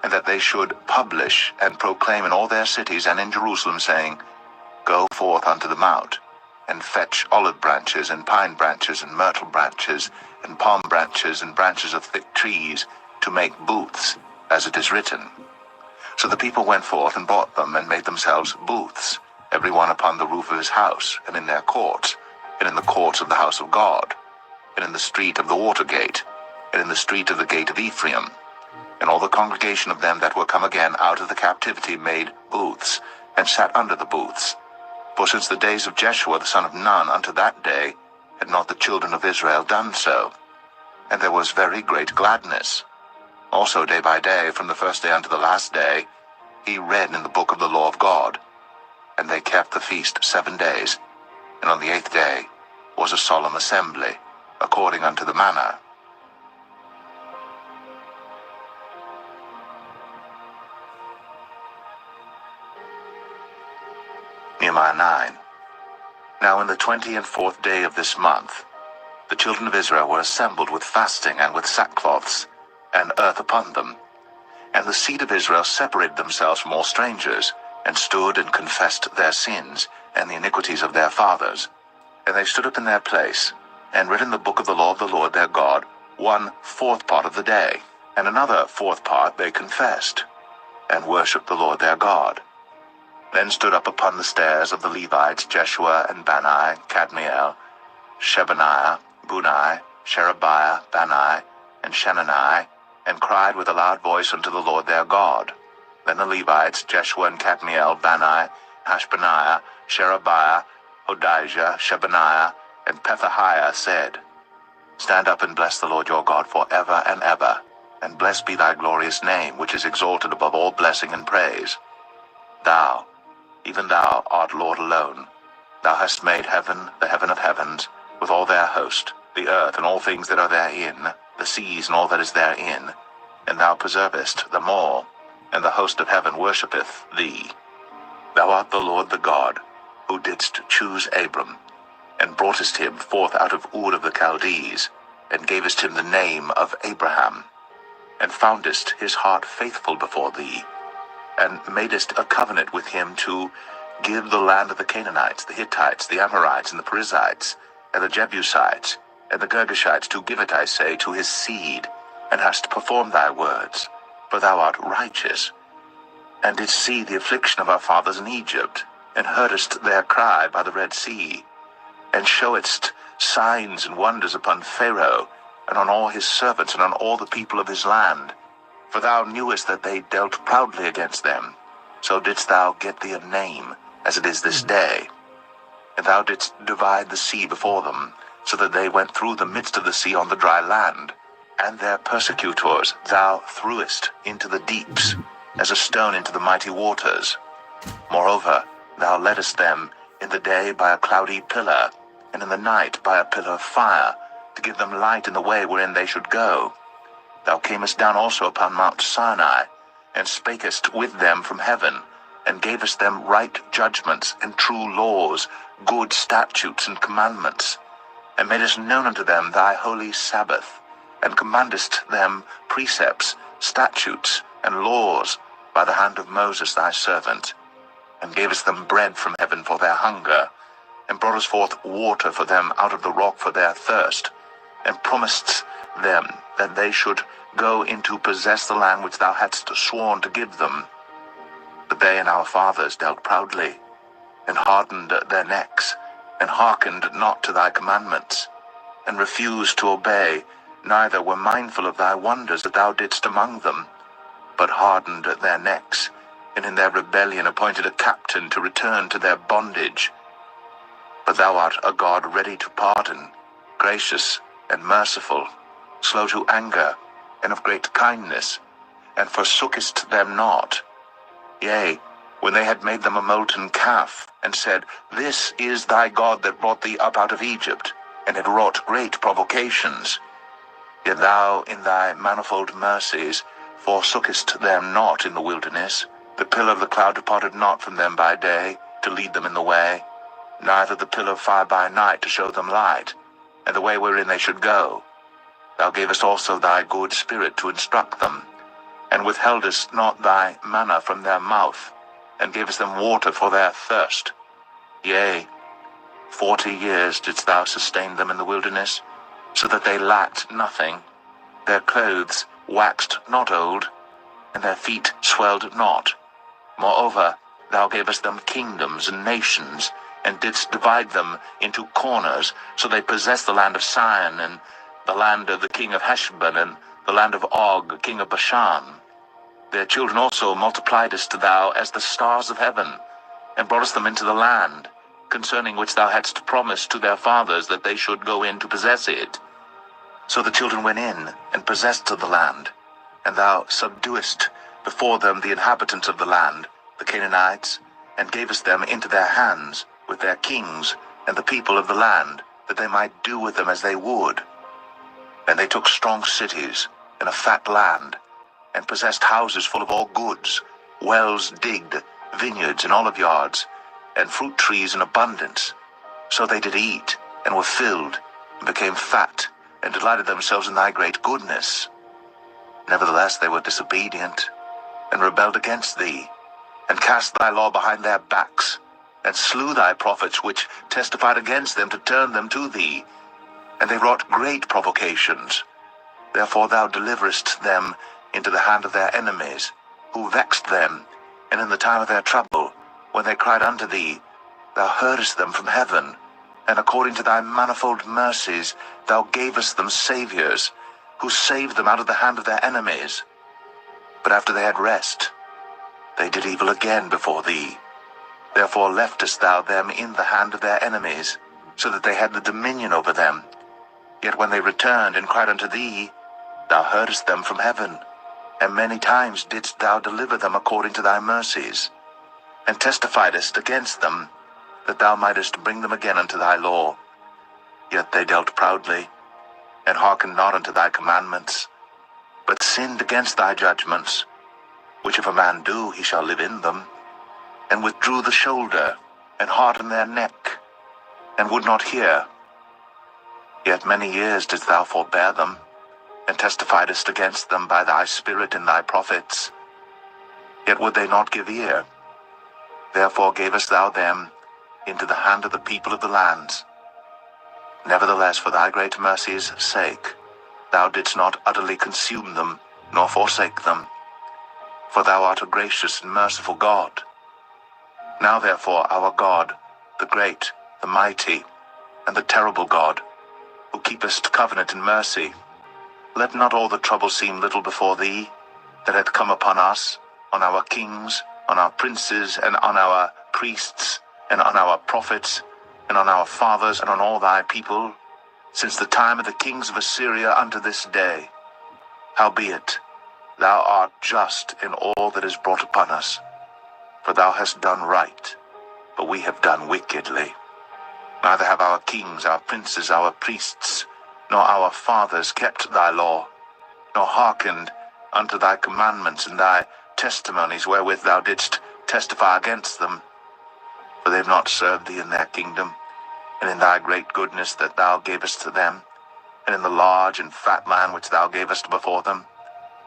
A: and that they should publish and proclaim in all their cities and in Jerusalem, saying, Go forth unto the mount, and fetch olive branches, and pine branches, and myrtle branches, and palm branches, and branches of thick trees, to make booths, as it is written. So the people went forth and bought them, and made themselves booths, every one upon the roof of his house, and in their courts, and in the courts of the house of God, and in the street of the water gate, and in the street of the gate of Ephraim. And all the congregation of them that were come again out of the captivity made booths, and sat under the booths. For since the days of Jeshua the son of Nun unto that day had not the children of Israel done so. And there was very great gladness. Also day by day, from the first day unto the last day, he read in the book of the law of God. And they kept the feast 7 days, and on the 8th day was a solemn assembly, according unto the manner. Nehemiah 9. Now in the 24th day of this month, the children of Israel were assembled with fasting and with sackcloths, and earth upon them. And the seed of Israel separated themselves from all strangers, and stood and confessed their sins, and the iniquities of their fathers. And they stood up in their place, and read in the book of the law of the Lord their God 1/4 part of the day, and another 4th part they confessed, and worshipped the Lord their God. Then stood up upon the stairs of the Levites Jeshua and Bani, Kadmiel, Shebaniah, Bunai, Sherebiah, Bani, and Shenani, and cried with a loud voice unto the Lord their God. Then the Levites Jeshua and Kadmiel, Bani, Hashbaniah, Sherebiah, Hodijah, Shebaniah, and Pethahiah said, Stand up and bless the Lord your God forever and ever. and blessed be thy glorious name, which is exalted above all blessing and praise. Thou, even thou, art Lord alone. Thou hast made heaven, the heaven of heavens, with all their host, the earth and all things that are therein, the seas and all that is therein. And thou preservest them all, and the host of heaven worshippeth thee. Thou art the Lord the God, who didst choose Abram, and broughtest him forth out of Ur of the Chaldees, and gavest him the name of Abraham, and foundest his heart faithful before thee, and madest a covenant with him to give the land of the Canaanites, the Hittites, the Amorites, and the Perizzites, and the Jebusites, and the Girgashites, to give it, I say, to his seed, and hast performed thy words, for thou art righteous, and didst see the affliction of our fathers in Egypt, and heardest their cry by the Red Sea, and showedst signs and wonders upon Pharaoh, and on all his servants, and on all the people of his land. For thou knewest that they dealt proudly against them, so didst thou get thee a name, as it is this day. And thou didst divide the sea before them, so that they went through the midst of the sea on the dry land. And their persecutors thou threwest into the deeps, as a stone into the mighty waters. Moreover, thou leddest them in the day by a cloudy pillar, and in the night by a pillar of fire, to give them light in the way wherein they should go. Thou camest down also upon Mount Sinai, and spakest with them from heaven, and gavest them right judgments and true laws, good statutes and commandments, and madest known unto them thy holy Sabbath, and commandest them precepts, statutes, and laws by the hand of Moses thy servant, and gavest them bread from heaven for their hunger, and broughtest forth water for them out of the rock for their thirst, and promisedst them that they should go in to possess the land which thou hadst sworn to give them. But they and our fathers dealt proudly, and hardened their necks, and hearkened not to thy commandments, and refused to obey, neither were mindful of thy wonders that thou didst among them, but hardened their necks, and in their rebellion appointed a captain to return to their bondage. But thou art a God ready to pardon, gracious and merciful, slow to anger, and of great kindness, and forsookest them not. Yea, when they had made them a molten calf, and said, This is thy God that brought thee up out of Egypt, and had wrought great provocations. Yet thou in thy manifold mercies forsookest them not in the wilderness. The pillar of the cloud departed not from them by day, to lead them in the way, neither the pillar of fire by night to show them light, and the way wherein they should go. Thou gavest also thy good Spirit to instruct them, and withheldest not thy manna from their mouth, and gavest them water for their thirst. Yea, 40 years didst thou sustain them in the wilderness, so that they lacked nothing. Their clothes waxed not old, and their feet swelled not. Moreover, thou gavest them kingdoms and nations, and didst divide them into corners, so they possessed the land of Sion, and the land of the king of Heshbon, and the land of Og, king of Bashan. Their children also multipliedst thou as the stars of heaven, and broughtest them into the land, concerning which thou hadst promised to their fathers that they should go in to possess it. So the children went in, and possessed the land, and thou subduedst before them the inhabitants of the land, the Canaanites, and gavest them into their hands, with their kings, and the people of the land, that they might do with them as they would. And they took strong cities, and a fat land, and possessed houses full of all goods, wells digged, vineyards and olive yards, and fruit trees in abundance. So they did eat, and were filled, and became fat, and delighted themselves in thy great goodness. Nevertheless they were disobedient, and rebelled against thee, and cast thy law behind their backs, and slew thy prophets which testified against them to turn them to thee. And they wrought great provocations. Therefore thou deliverest them into the hand of their enemies, who vexed them, and in the time of their trouble, when they cried unto thee, thou heardest them from heaven, and according to thy manifold mercies thou gavest them saviors, who saved them out of the hand of their enemies. But after they had rest, they did evil again before thee. Therefore leftest thou them in the hand of their enemies, so that they had the dominion over them. Yet when they returned and cried unto thee, thou heardest them from heaven, and many times didst thou deliver them according to thy mercies, and testifiedst against them, that thou mightest bring them again unto thy law. Yet they dealt proudly, and hearkened not unto thy commandments, but sinned against thy judgments, which if a man do, he shall live in them, and withdrew the shoulder, and hardened their neck, and would not hear. Yet many years didst thou forbear them, and testifiedst against them by thy Spirit and thy prophets. Yet would they not give ear. Therefore gavest thou them into the hand of the people of the lands. Nevertheless, for thy great mercy's sake, thou didst not utterly consume them, nor forsake them. For thou art a gracious and merciful God. Now therefore, our God, the great, the mighty, and the terrible God, who keepest covenant and mercy, let not all the trouble seem little before thee, that hath come upon us, on our kings, on our princes, and on our priests, and on our prophets, and on our fathers, and on all thy people, since the time of the kings of Assyria unto this day. Howbeit, thou art just in all that is brought upon us, for thou hast done right, but we have done wickedly. Neither have our kings, our princes, our priests, nor our fathers kept thy law, nor hearkened unto thy commandments and thy testimonies wherewith thou didst testify against them. For they have not served thee in their kingdom, and in thy great goodness that thou gavest to them, and in the large and fat land which thou gavest before them,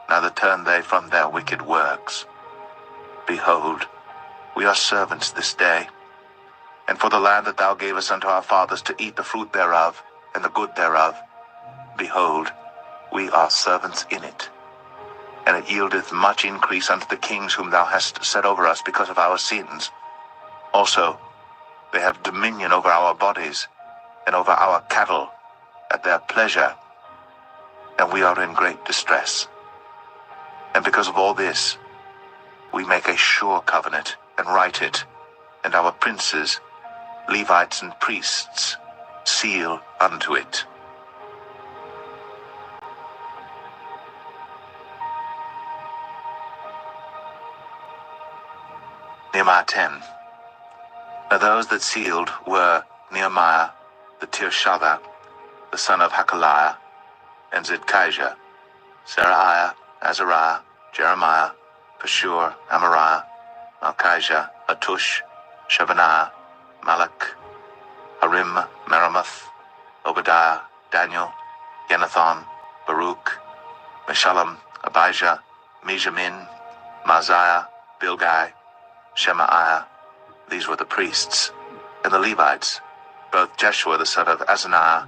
A: neither turn they from their wicked works. Behold, we are servants this day, and for the land that thou gavest unto our fathers to eat the fruit thereof, and the good thereof, behold, we are servants in it. And it yieldeth much increase unto the kings whom thou hast set over us because of our sins. Also, they have dominion over our bodies, and over our cattle, at their pleasure, and we are in great distress. And because of all this, we make a sure covenant, and write it, and our princes, Levites and priests, seal unto it. Nehemiah 10. Now those that sealed were Nehemiah the Tirshatha, the son of Hakaliah, and Zidkijah, Seraiah, Azariah, Jeremiah, Pashur, Amariah, Malchijah, Hattush, Shebaniah, Malach, Harim, Meremoth, Obadiah, Daniel, Yenathan, Baruch, Meshullam, Abijah, Mijamin, Maaziah, Bilgai, Shemaiah. These were the priests. And the Levites, both Jeshua the son of Azaniah,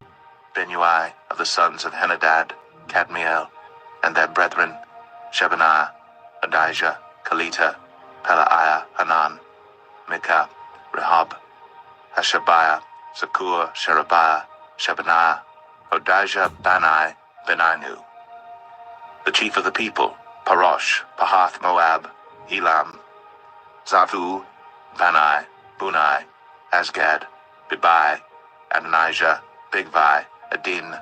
A: Benui of the sons of Henadad, Kadmiel, and their brethren, Shebaniah, Adijah, Kelita, Pelaiah, Hanan, Micah, Rehob, Hashabiah, Zakur, Sherebiah, Shebaniah, Hodijah, Bani, Beninu. The chief of the people, Parosh, Pahath Moab, Elam, Zavu, Bani, Bunai, Asgad, Bebai, Adonijah, Bigvai, Adin,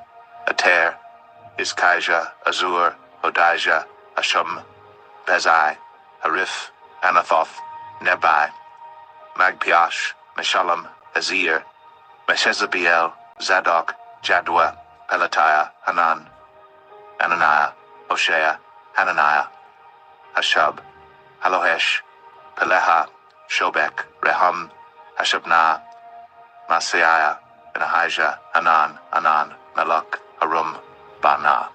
A: Ater, Iskijah, Azur, Hodijah, Ashum, Bezai, Harif, Anathoth, Nebai, Magpiash, Meshullam, Azir, Meshezabiel, Zadok, Jadua, Pelatiah, Hanan, Ananiah, Hoshea, Hananiah, Hashub, Halohesh, Peleha, Shobek, Rehum, Hashabnah, Maaseiah, Benahijah, Hanan, Anan, Melech, Harum, Baanah.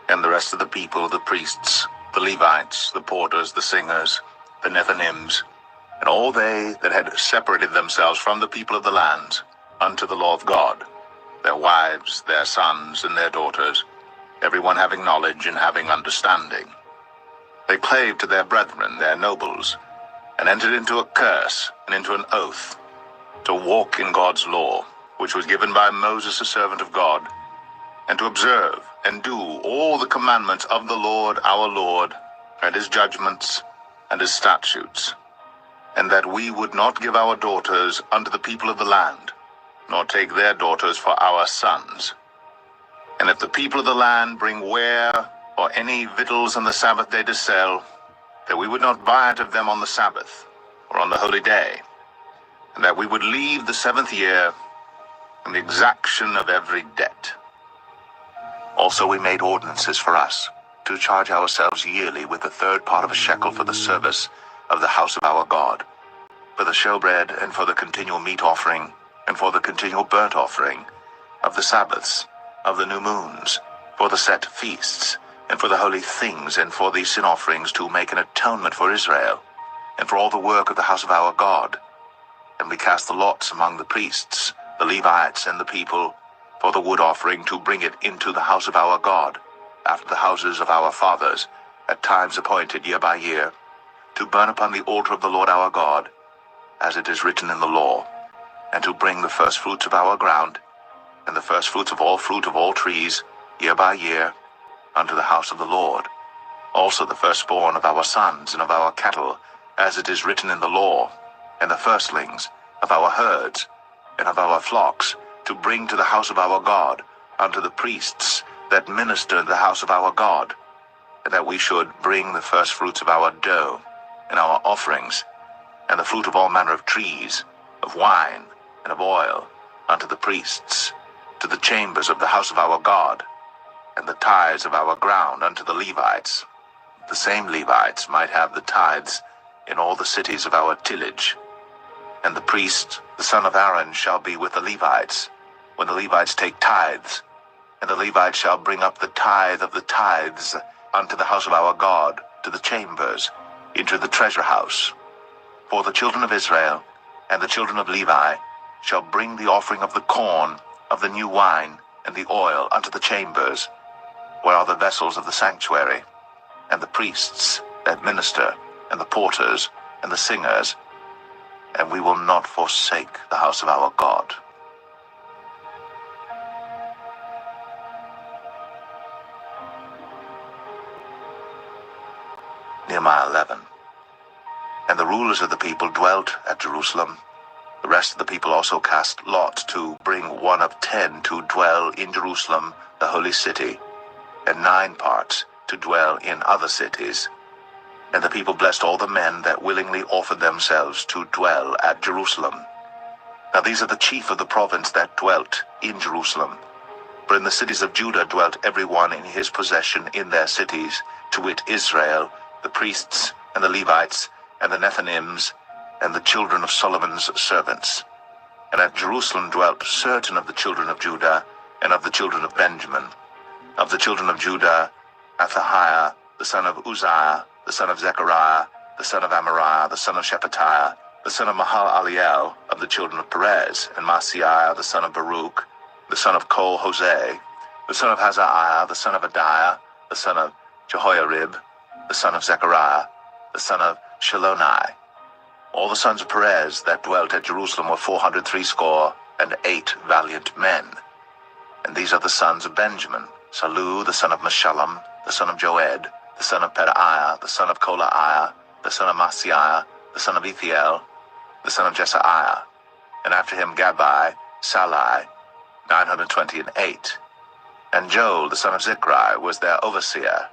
A: And the rest of the people, the priests, the Levites, the porters, the singers, the Nethinims, and all they that had separated themselves from the people of the lands unto the law of God, their wives, their sons, and their daughters, every one having knowledge and having understanding. They clave to their brethren, their nobles, and entered into a curse and into an oath to walk in God's law, which was given by Moses, a servant of God, and to observe and do all the commandments of the Lord our Lord, and his judgments and his statutes, and that we would not give our daughters unto the people of the land, nor take their daughters for our sons, And if the people of the land bring ware or any victuals on the Sabbath day to sell, that we would not buy it of them on the Sabbath or on the holy day, and that we would leave the 7th year in the exaction of every debt. Also we made ordinances for us, to charge ourselves yearly with the 3rd part of a shekel for the service of the house of our God, for the showbread, and for the continual meat offering, and for the continual burnt offering, of the Sabbaths, of the new moons, for the set feasts, and for the holy things, and for the sin offerings, to make an atonement for Israel, and for all the work of the house of our God. And we cast the lots among the priests, the Levites, and the people, for the wood offering, to bring it into the house of our God, after the houses of our fathers, at times appointed year by year, to burn upon the altar of the Lord our God, as it is written in the law, and to bring the first fruits of our ground, and the first fruits of all trees, year by year, unto the house of the Lord. Also the firstborn of our sons and of our cattle, as it is written in the law, and the firstlings of our herds and of our flocks, to bring to the house of our God, unto the priests that minister in the house of our God, and that we should bring the first fruits of our dough, and our offerings, and the fruit of all manner of trees, of wine, and of oil, unto the priests, to the chambers of the house of our God, and the tithes of our ground unto the Levites. The same Levites might have the tithes in all the cities of our tillage. And the priest, the son of Aaron, shall be with the Levites, when the Levites take tithes, and the Levites shall bring up the tithe of the tithes unto the house of our God, to the chambers, into the treasure house. For the children of Israel and the children of Levi shall bring the offering of the corn, of the new wine, and the oil unto the chambers, where are the vessels of the sanctuary, and the priests that minister, and the porters, and the singers, and we will not forsake the house of our God. Nehemiah 11. And the rulers of the people dwelt at Jerusalem. The rest of the people also cast lot to bring 1 of 10 to dwell in Jerusalem, the holy city, and 9 parts to dwell in other cities. And the people blessed all the men that willingly offered themselves to dwell at Jerusalem. Now these are the chief of the province that dwelt in Jerusalem. For in the cities of Judah dwelt every one in his possession in their cities, to wit Israel, the priests, and the Levites, and the Nethinims, and the children of Solomon's servants. And at Jerusalem dwelt certain of the children of Judah, and of the children of Benjamin. Of the children of Judah, Athahiah, the son of Uzziah, the son of Zechariah, the son of Amariah, the son of Shephatiah, the son of Mahalaleel, of the children of Perez, and Maaseiah, the son of Baruch, the son of Kol-Hoseh, the son of Hazaiah, the son of Adiah, the son of Jehoiarib, the son of Zechariah, the son of Shilonai. All the sons of Perez that dwelt at Jerusalem were 468 valiant men. And these are the sons of Benjamin: Salu, the son of Meshullam, the son of Joed, the son of Pedaiah, the son of Kolaiah, the son of Maaseiah, the son of Ethiel, the son of Jesaiah. And after him Gabbai, Salai, 928. And Joel, the son of Zichri, was their overseer.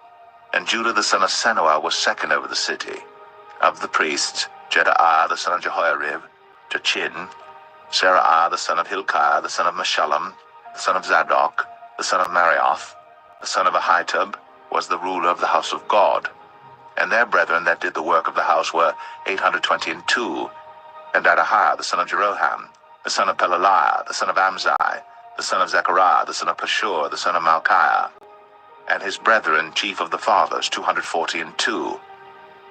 A: And Judah, the son of Senuah, was second over the city. Of the priests, Jedaiah, the son of Jehoiarib, Jachin, Seraiah, the son of Hilkiah, the son of Meshullam, the son of Zadok, the son of Marioth, the son of Ahitub, was the ruler of the house of God. And their brethren that did the work of the house were 822. And Adahiah, the son of Jeroham, the son of Pelaliah, the son of Amzai, the son of Zechariah, the son of Pashur, the son of Malchiah, and his brethren, chief of the fathers, 242.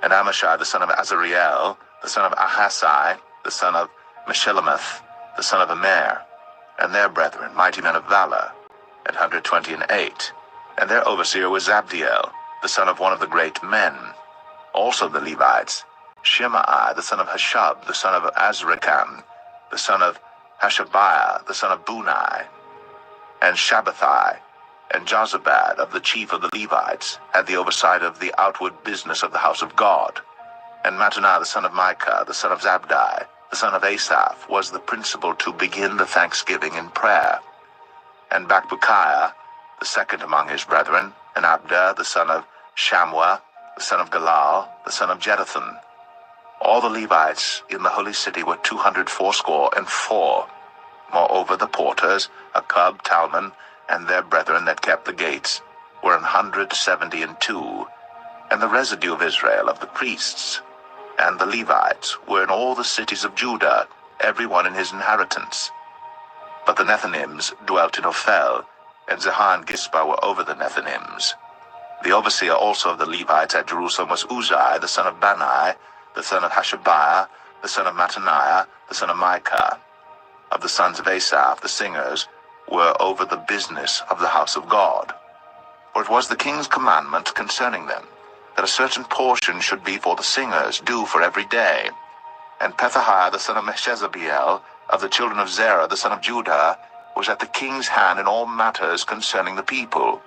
A: And Amashai, the son of Azariel, the son of Ahasai, the son of Meshillemeth, the son of Immer, and their brethren, mighty men of valor, 128. And their overseer was Zabdiel, the son of one of the great men. Also the Levites, Shimei, the son of Hashab, the son of Azrikam, the son of Hashabiah, the son of Bunai, and Shabbathai, and Jozabad, of the chief of the Levites, had the oversight of the outward business of the house of God. And Mataniah, the son of Micah, the son of Zabdi, the son of Asaph, was the principal to begin the thanksgiving in prayer. And Bakbukiah, the the second among his brethren, and Abda, the son of Shammua, the son of Galal, the son of Jeduthun. All the Levites in the holy city were 284. Moreover, the porters, Akub, Talmon, and their brethren that kept the gates, were 172. And the residue of Israel, of the priests, and the Levites, were in all the cities of Judah, every one in his inheritance. But the Nethinims dwelt in Ophel, and Zehah and Gispa were over the Nethinims. The overseer also of the Levites at Jerusalem was Uzai, the son of Bani, the son of Hashabiah, the son of Mattaniah, the son of Micah. Of the sons of Asaph, the singers, were over the business of the house of God. For it was the king's commandment concerning them, that a certain portion should be for the singers, due for every day. And Pethahiah, the son of Meshezabiel, of the children of Zerah, the son of Judah, was at the king's hand in all matters concerning the people.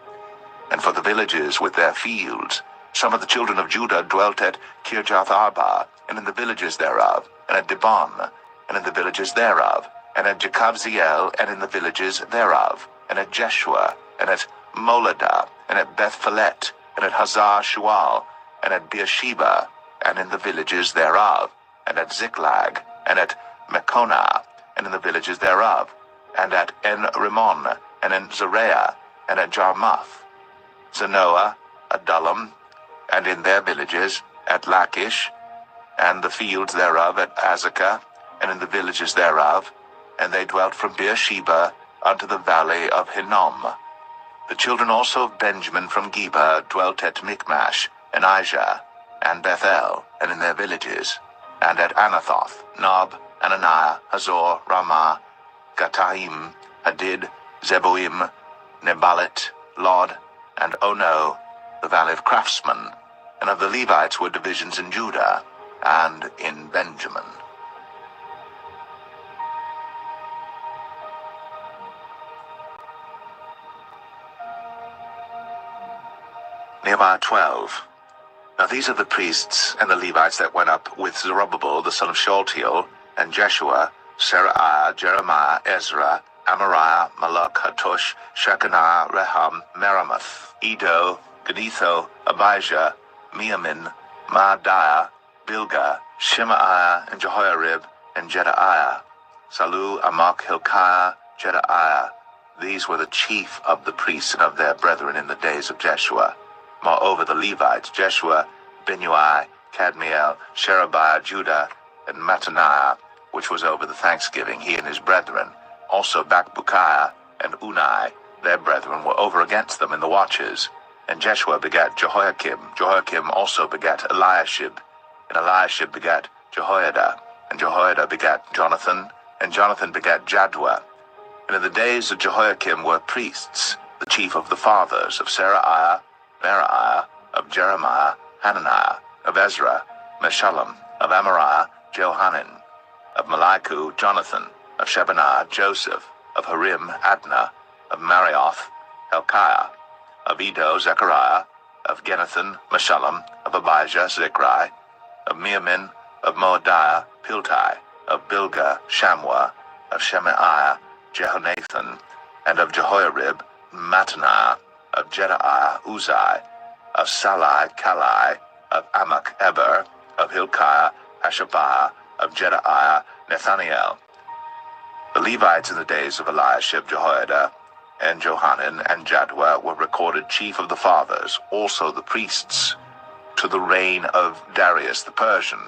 A: And for the villages with their fields, some of the children of Judah dwelt at Kirjath Arba, and in the villages thereof, and at Dibon, and in the villages thereof, and at Jekabziel, and in the villages thereof, and at Jeshua, and at Moladah, and at Beth-Phelet, and at Hazar Shual, and at Beersheba, and in the villages thereof, and at Ziklag, and at Mekonah, and in the villages thereof, and at En-Rimmon, and in Zereah, and at Jarmuth, Zanoah, Adullam, and in their villages, at Lachish, and the fields thereof at Azekah, and in the villages thereof, and they dwelt from Beersheba unto the valley of Hinnom. The children also of Benjamin from Geba dwelt at Michmash, and Aijah, and Bethel, and in their villages, and at Anathoth, Nob, Ananiah, Hazor, Ramah, Gataim, Hadid, Zeboim, Nebalit, Lod, and Ono, the valley of craftsmen. And of the Levites were divisions in Judah and in Benjamin. Nehemiah 12. Now these are the priests and the Levites that went up with Zerubbabel the son of Shealtiel, and Jeshua, Seraiah, Jeremiah, Ezra, Amariah, Malach, Hattush, Shechaniah, Rehum, Meremoth, Edo, Genetho, Abijah, Miamin, Maadiah, Bilgah, Shemaiah, and Jehoiarib, and Jedaiah, Salu, Amok, Hilkiah, Jedaiah. These were the chief of the priests and of their brethren in the days of Jeshua. Moreover, the Levites, Jeshua, Binnui, Kadmiel, Sherebiah, Judah, and Mattaniah, which was over the thanksgiving, he and his brethren. Also Bakbukiah and Unai, their brethren, were over against them in the watches. And Jeshua begat Jehoiakim. Jehoiakim also begat Eliashib. And Eliashib begat Jehoiada. And Jehoiada begat Jonathan. And Jonathan begat Jaddua. And in the days of Jehoiakim were priests, the chief of the fathers, of Seraiah, Meraiah, of Jeremiah, Hananiah, of Ezra, Meshullam, of Amariah, Johanan, of Malichu, Jonathan, of Shebaniah, Joseph, of Harim, Adnah, of Marioth, Helkiah, of Edo, Zechariah, of Genethan, Meshullam, of Abijah, Zichri, of Miamin, of Moadiah, Piltai, of Bilgah, Shammua, of Shemaiah, Jehonathan, and of Jehoiarib, Mattaniah, of Jedaiah, Uzai, of Salai, Kalai, of Amok, Eber, of Hilkiah, Hashabiah, of Jedaiah, Nethaniel. The Levites in the days of Eliashib, Jehoiada, and Johanan, and Jaddua were recorded chief of the fathers, also the priests, to the reign of Darius the Persian.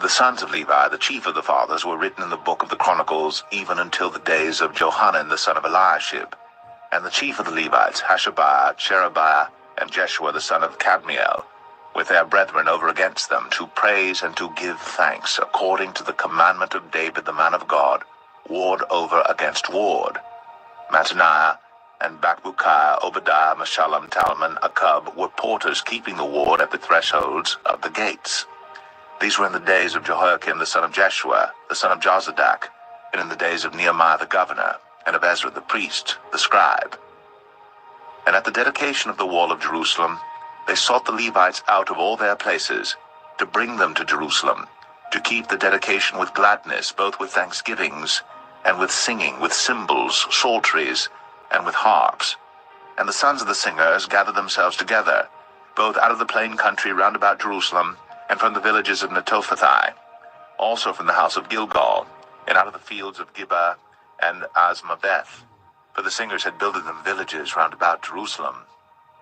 A: The sons of Levi, the chief of the fathers, were written in the book of the Chronicles, even until the days of Johanan the son of Eliashib. And the chief of the Levites, Hashabiah, Sherebiah, and Jeshua the son of Kadmiel, with their brethren over against them, to praise and to give thanks, according to the commandment of David the man of God, ward over against ward. Mattaniah and Bakbukiah, Obadiah, Meshullam, Talmon, Akub were porters keeping the ward at the thresholds of the gates. These were in the days of Jehoiakim the son of Jeshua, the son of Jozadak, and in the days of Nehemiah the governor, and of Ezra the priest, the scribe. And at the dedication of the wall of Jerusalem, they sought the Levites out of all their places, to bring them to Jerusalem, to keep the dedication with gladness, both with thanksgivings, and with singing, with cymbals, psalteries, and with harps. And the sons of the singers gathered themselves together, both out of the plain country round about Jerusalem, and from the villages of Netophathi, also from the house of Gilgal, and out of the fields of Gibeah and Asmaveth. For the singers had builded them villages round about Jerusalem.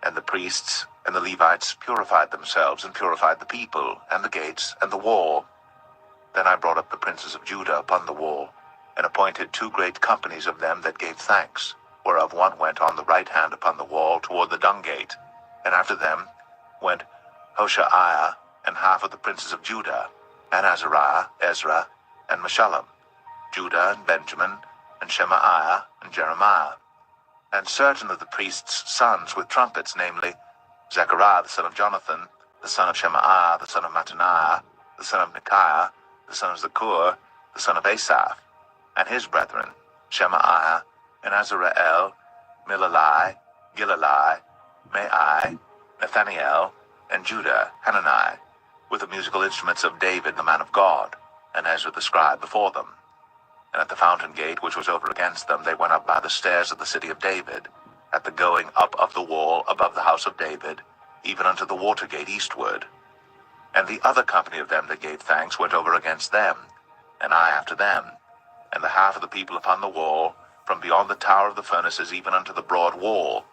A: And the priests and the Levites purified themselves, and purified the people, and the gates, and the wall. Then I brought up the princes of Judah upon the wall, and appointed 2 great companies of them that gave thanks, whereof one went on the right hand upon the wall toward the dung gate. And after them went Hoshaiah, and half of the princes of Judah, and Azariah, Ezra, and Meshullam, Judah and Benjamin, and Shemaiah, and Jeremiah. And certain of the priests' sons with trumpets, namely, Zechariah the son of Jonathan, the son of Shemaiah, the son of Mattaniah, the son of Micaiah, the son of Zakur, the son of Asaph, and his brethren, Shemaiah, and Azareel, Milalai, Gilalai, Mai, Nathaniel, and Judah, Hanani, with the musical instruments of David the man of God, and Ezra the scribe before them. And at the fountain gate which was over against them, they went up by the stairs of the city of David, at the going up of the wall above the house of David, even unto the water gate eastward. And the other company of them that gave thanks went over against them, and I after them, and the half of the people upon the wall, from beyond the tower of the furnaces even unto the broad wall,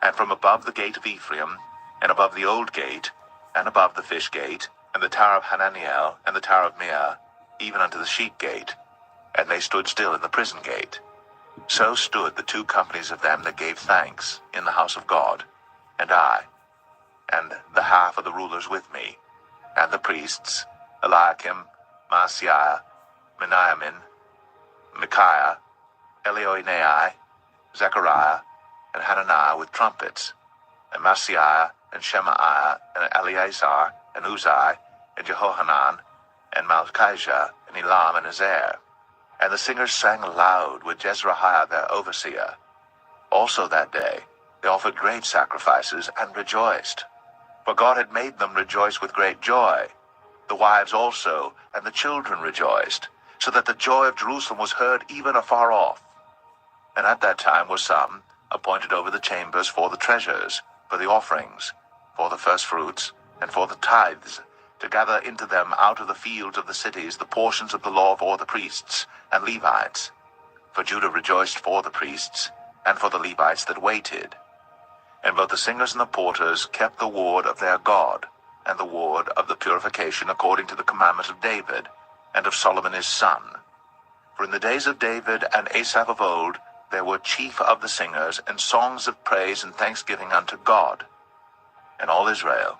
A: and from above the gate of Ephraim, and above the old gate, and above the fish gate, and the tower of Hananiel, and the tower of Meah, even unto the sheep gate. And they stood still in the prison gate. So stood the 2 companies of them that gave thanks in the house of God, and I, and the half of the rulers with me, and the priests, Eliakim, Maaseiah, Meniamin, Micaiah, Elioenai, Zechariah, and Hananiah with trumpets, and Maaseiah, and Shemaiah, and Eleazar, and Uzai, and Jehohanan, and Malchijah, and Elam, and Azer. And the singers sang aloud with Jezreiah their overseer. Also that day they offered great sacrifices, and rejoiced. For God had made them rejoice with great joy. The wives also, and the children rejoiced, so that the joy of Jerusalem was heard even afar off. And at that time were some appointed over the chambers for the treasures, for the offerings, for the firstfruits, and for the tithes, to gather into them out of the fields of the cities the portions of the law for the priests and Levites. For Judah rejoiced for the priests, and for the Levites that waited. And both the singers and the porters kept the ward of their God, and the ward of the purification according to the commandment of David, and of Solomon his son. For in the days of David and Asaph of old, there were chief of the singers, and songs of praise and thanksgiving unto God. And all Israel,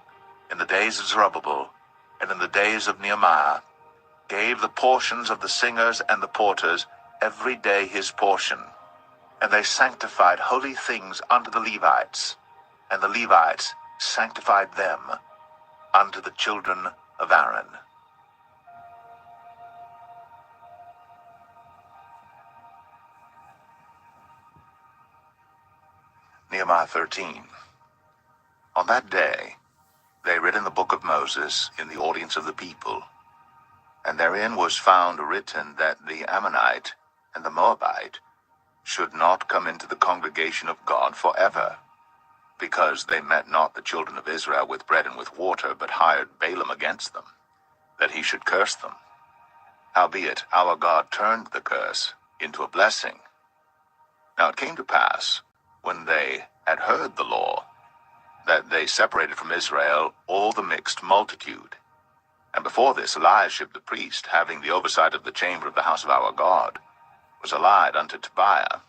A: in the days of Zerubbabel, and in the days of Nehemiah, gave the portions of the singers and the porters every day his portion. And they sanctified holy things unto the Levites, and the Levites sanctified them unto the children of Aaron. Nehemiah 13. On that day they read in the book of Moses in the audience of the people, and therein was found written that the Ammonite and the Moabite should not come into the congregation of God forever, because they met not the children of Israel with bread and with water, but hired Balaam against them, that he should curse them. Howbeit our God turned the curse into a blessing. Now it came to pass, when they had heard the law, that they separated from Israel all the mixed multitude. And before this Eliashib the priest, having the oversight of the chamber of the house of our God, was allied unto Tobiah.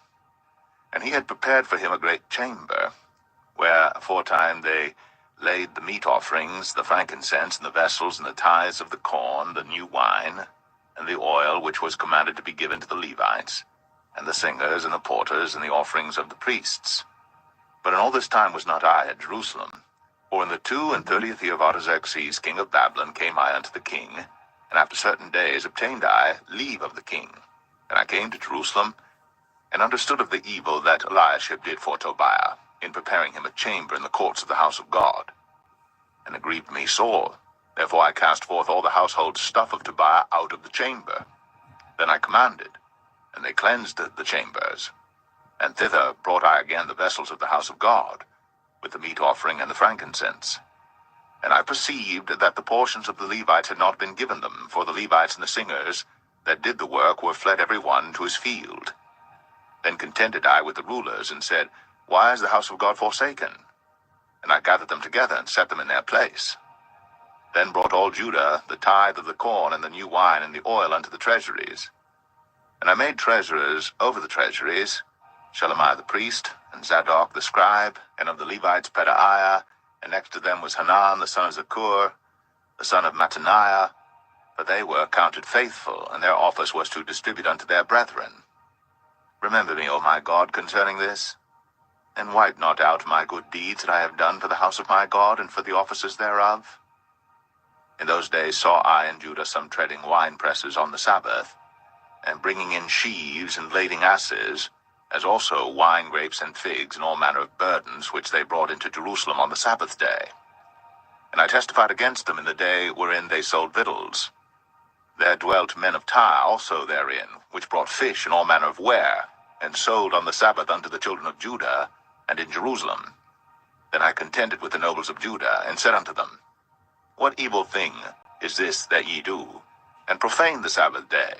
A: And he had prepared for him a great chamber, where aforetime they laid the meat offerings, the frankincense, and the vessels, and the tithes of the corn, the new wine, and the oil which was commanded to be given to the Levites, and the singers, and the porters, and the offerings of the priests. But in all this time was not I at Jerusalem, for in the 32 year of Artaxerxes king of Babylon came I unto the king, and after certain days obtained I leave of the king. And I came to Jerusalem, and understood of the evil that Eliashib did for Tobiah, in preparing him a chamber in the courts of the house of God. And it grieved me sore. Therefore I cast forth all the household stuff of Tobiah out of the chamber. Then I commanded, and they cleansed the chambers. And thither brought I again the vessels of the house of God, with the meat offering and the frankincense. And I perceived that the portions of the Levites had not been given them, for the Levites and the singers that did the work were fled every one to his field. Then contended I with the rulers, and said, Why is the house of God forsaken? And I gathered them together, and set them in their place. Then brought all Judah the tithe of the corn, and the new wine, and the oil unto the treasuries. And I made treasurers over the treasuries, Shelemiah the priest, and Zadok the scribe, and of the Levites Pedaiah, and next to them was Hanan the son of Zakur, the son of Mattaniah, for they were counted faithful, and their office was to distribute unto their brethren. Remember me, O my God, concerning this, and wipe not out my good deeds that I have done for the house of my God, and for the offices thereof. In those days saw I in Judah some treading wine presses on the Sabbath, and bringing in sheaves and lading asses, as also wine grapes and figs, and all manner of burdens, which they brought into Jerusalem on the Sabbath day. And I testified against them in the day wherein they sold victuals. There dwelt men of Tyre also therein, which brought fish and all manner of ware, and sold on the Sabbath unto the children of Judah, and in Jerusalem. Then I contended with the nobles of Judah, and said unto them, What evil thing is this that ye do, and profane the Sabbath day?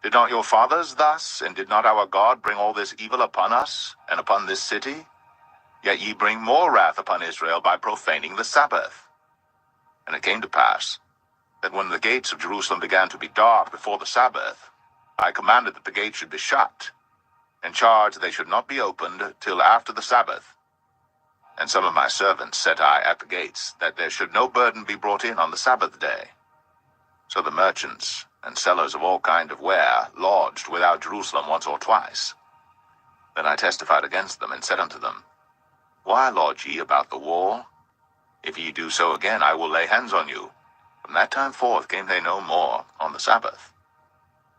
A: Did not your fathers thus, and did not our God bring all this evil upon us, and upon this city? Yet ye bring more wrath upon Israel by profaning the Sabbath. And it came to pass, that when the gates of Jerusalem began to be dark before the Sabbath, I commanded that the gates should be shut, and charged they should not be opened till after the Sabbath. And some of my servants set I at the gates, that there should no burden be brought in on the Sabbath day. So the merchants and sellers of all kind of ware lodged without Jerusalem once or twice. Then I testified against them, and said unto them, Why lodge ye about the wall? If ye do so again, I will lay hands on you. From that time forth came they no more on the Sabbath.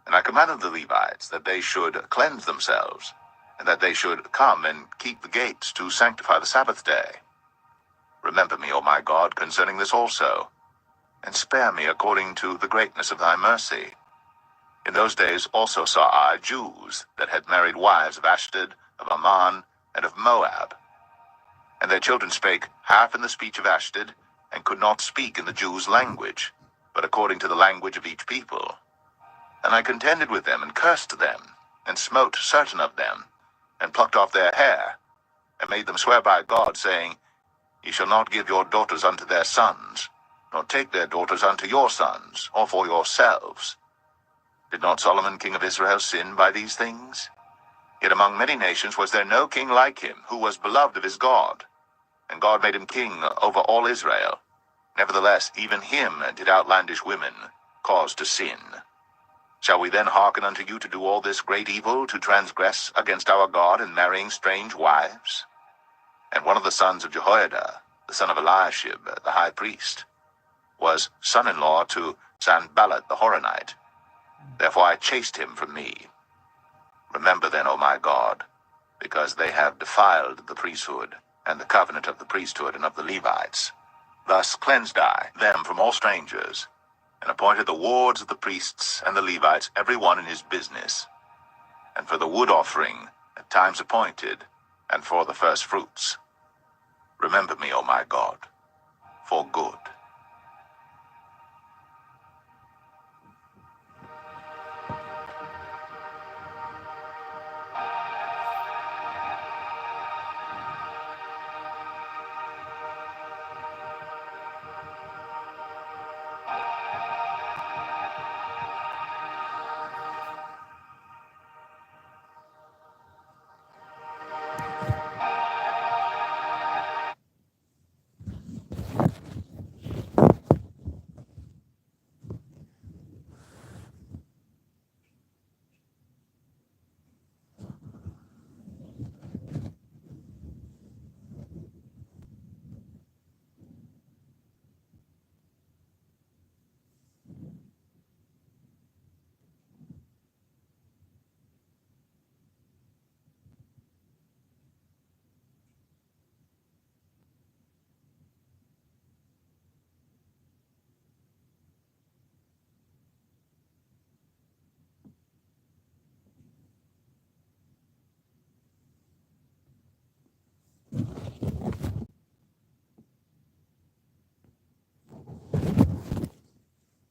A: And I commanded the Levites that they should cleanse themselves, and that they should come and keep the gates to sanctify the Sabbath day. Remember me, O my God, concerning this also, and spare me according to the greatness of thy mercy. In those days also saw I Jews that had married wives of Ashdod, of Ammon, and of Moab. And their children spake half in the speech of Ashdod, and could not speak in the Jews' language, but according to the language of each people. And I contended with them, and cursed them, and smote certain of them, and plucked off their hair, and made them swear by God, saying, Ye shall not give your daughters unto their sons, nor take their daughters unto your sons, or for yourselves. Did not Solomon king of Israel sin by these things? Yet among many nations was there no king like him, who was beloved of his God. And God made him king over all Israel. Nevertheless, even him did outlandish women cause to sin. Shall we then hearken unto you to do all this great evil, to transgress against our God in marrying strange wives? And one of the sons of Jehoiada, the son of Eliashib, the high priest, was son-in-law to Sanballat the Horonite. Therefore I chased him from me. Remember then, O my God, because they have defiled the priesthood, and the covenant of the priesthood and of the Levites. Thus cleansed I them from all strangers, and appointed the wards of the priests and the Levites, every one in his business, and for the wood offering at times appointed, and for the first fruits. Remember me, O my God, for good.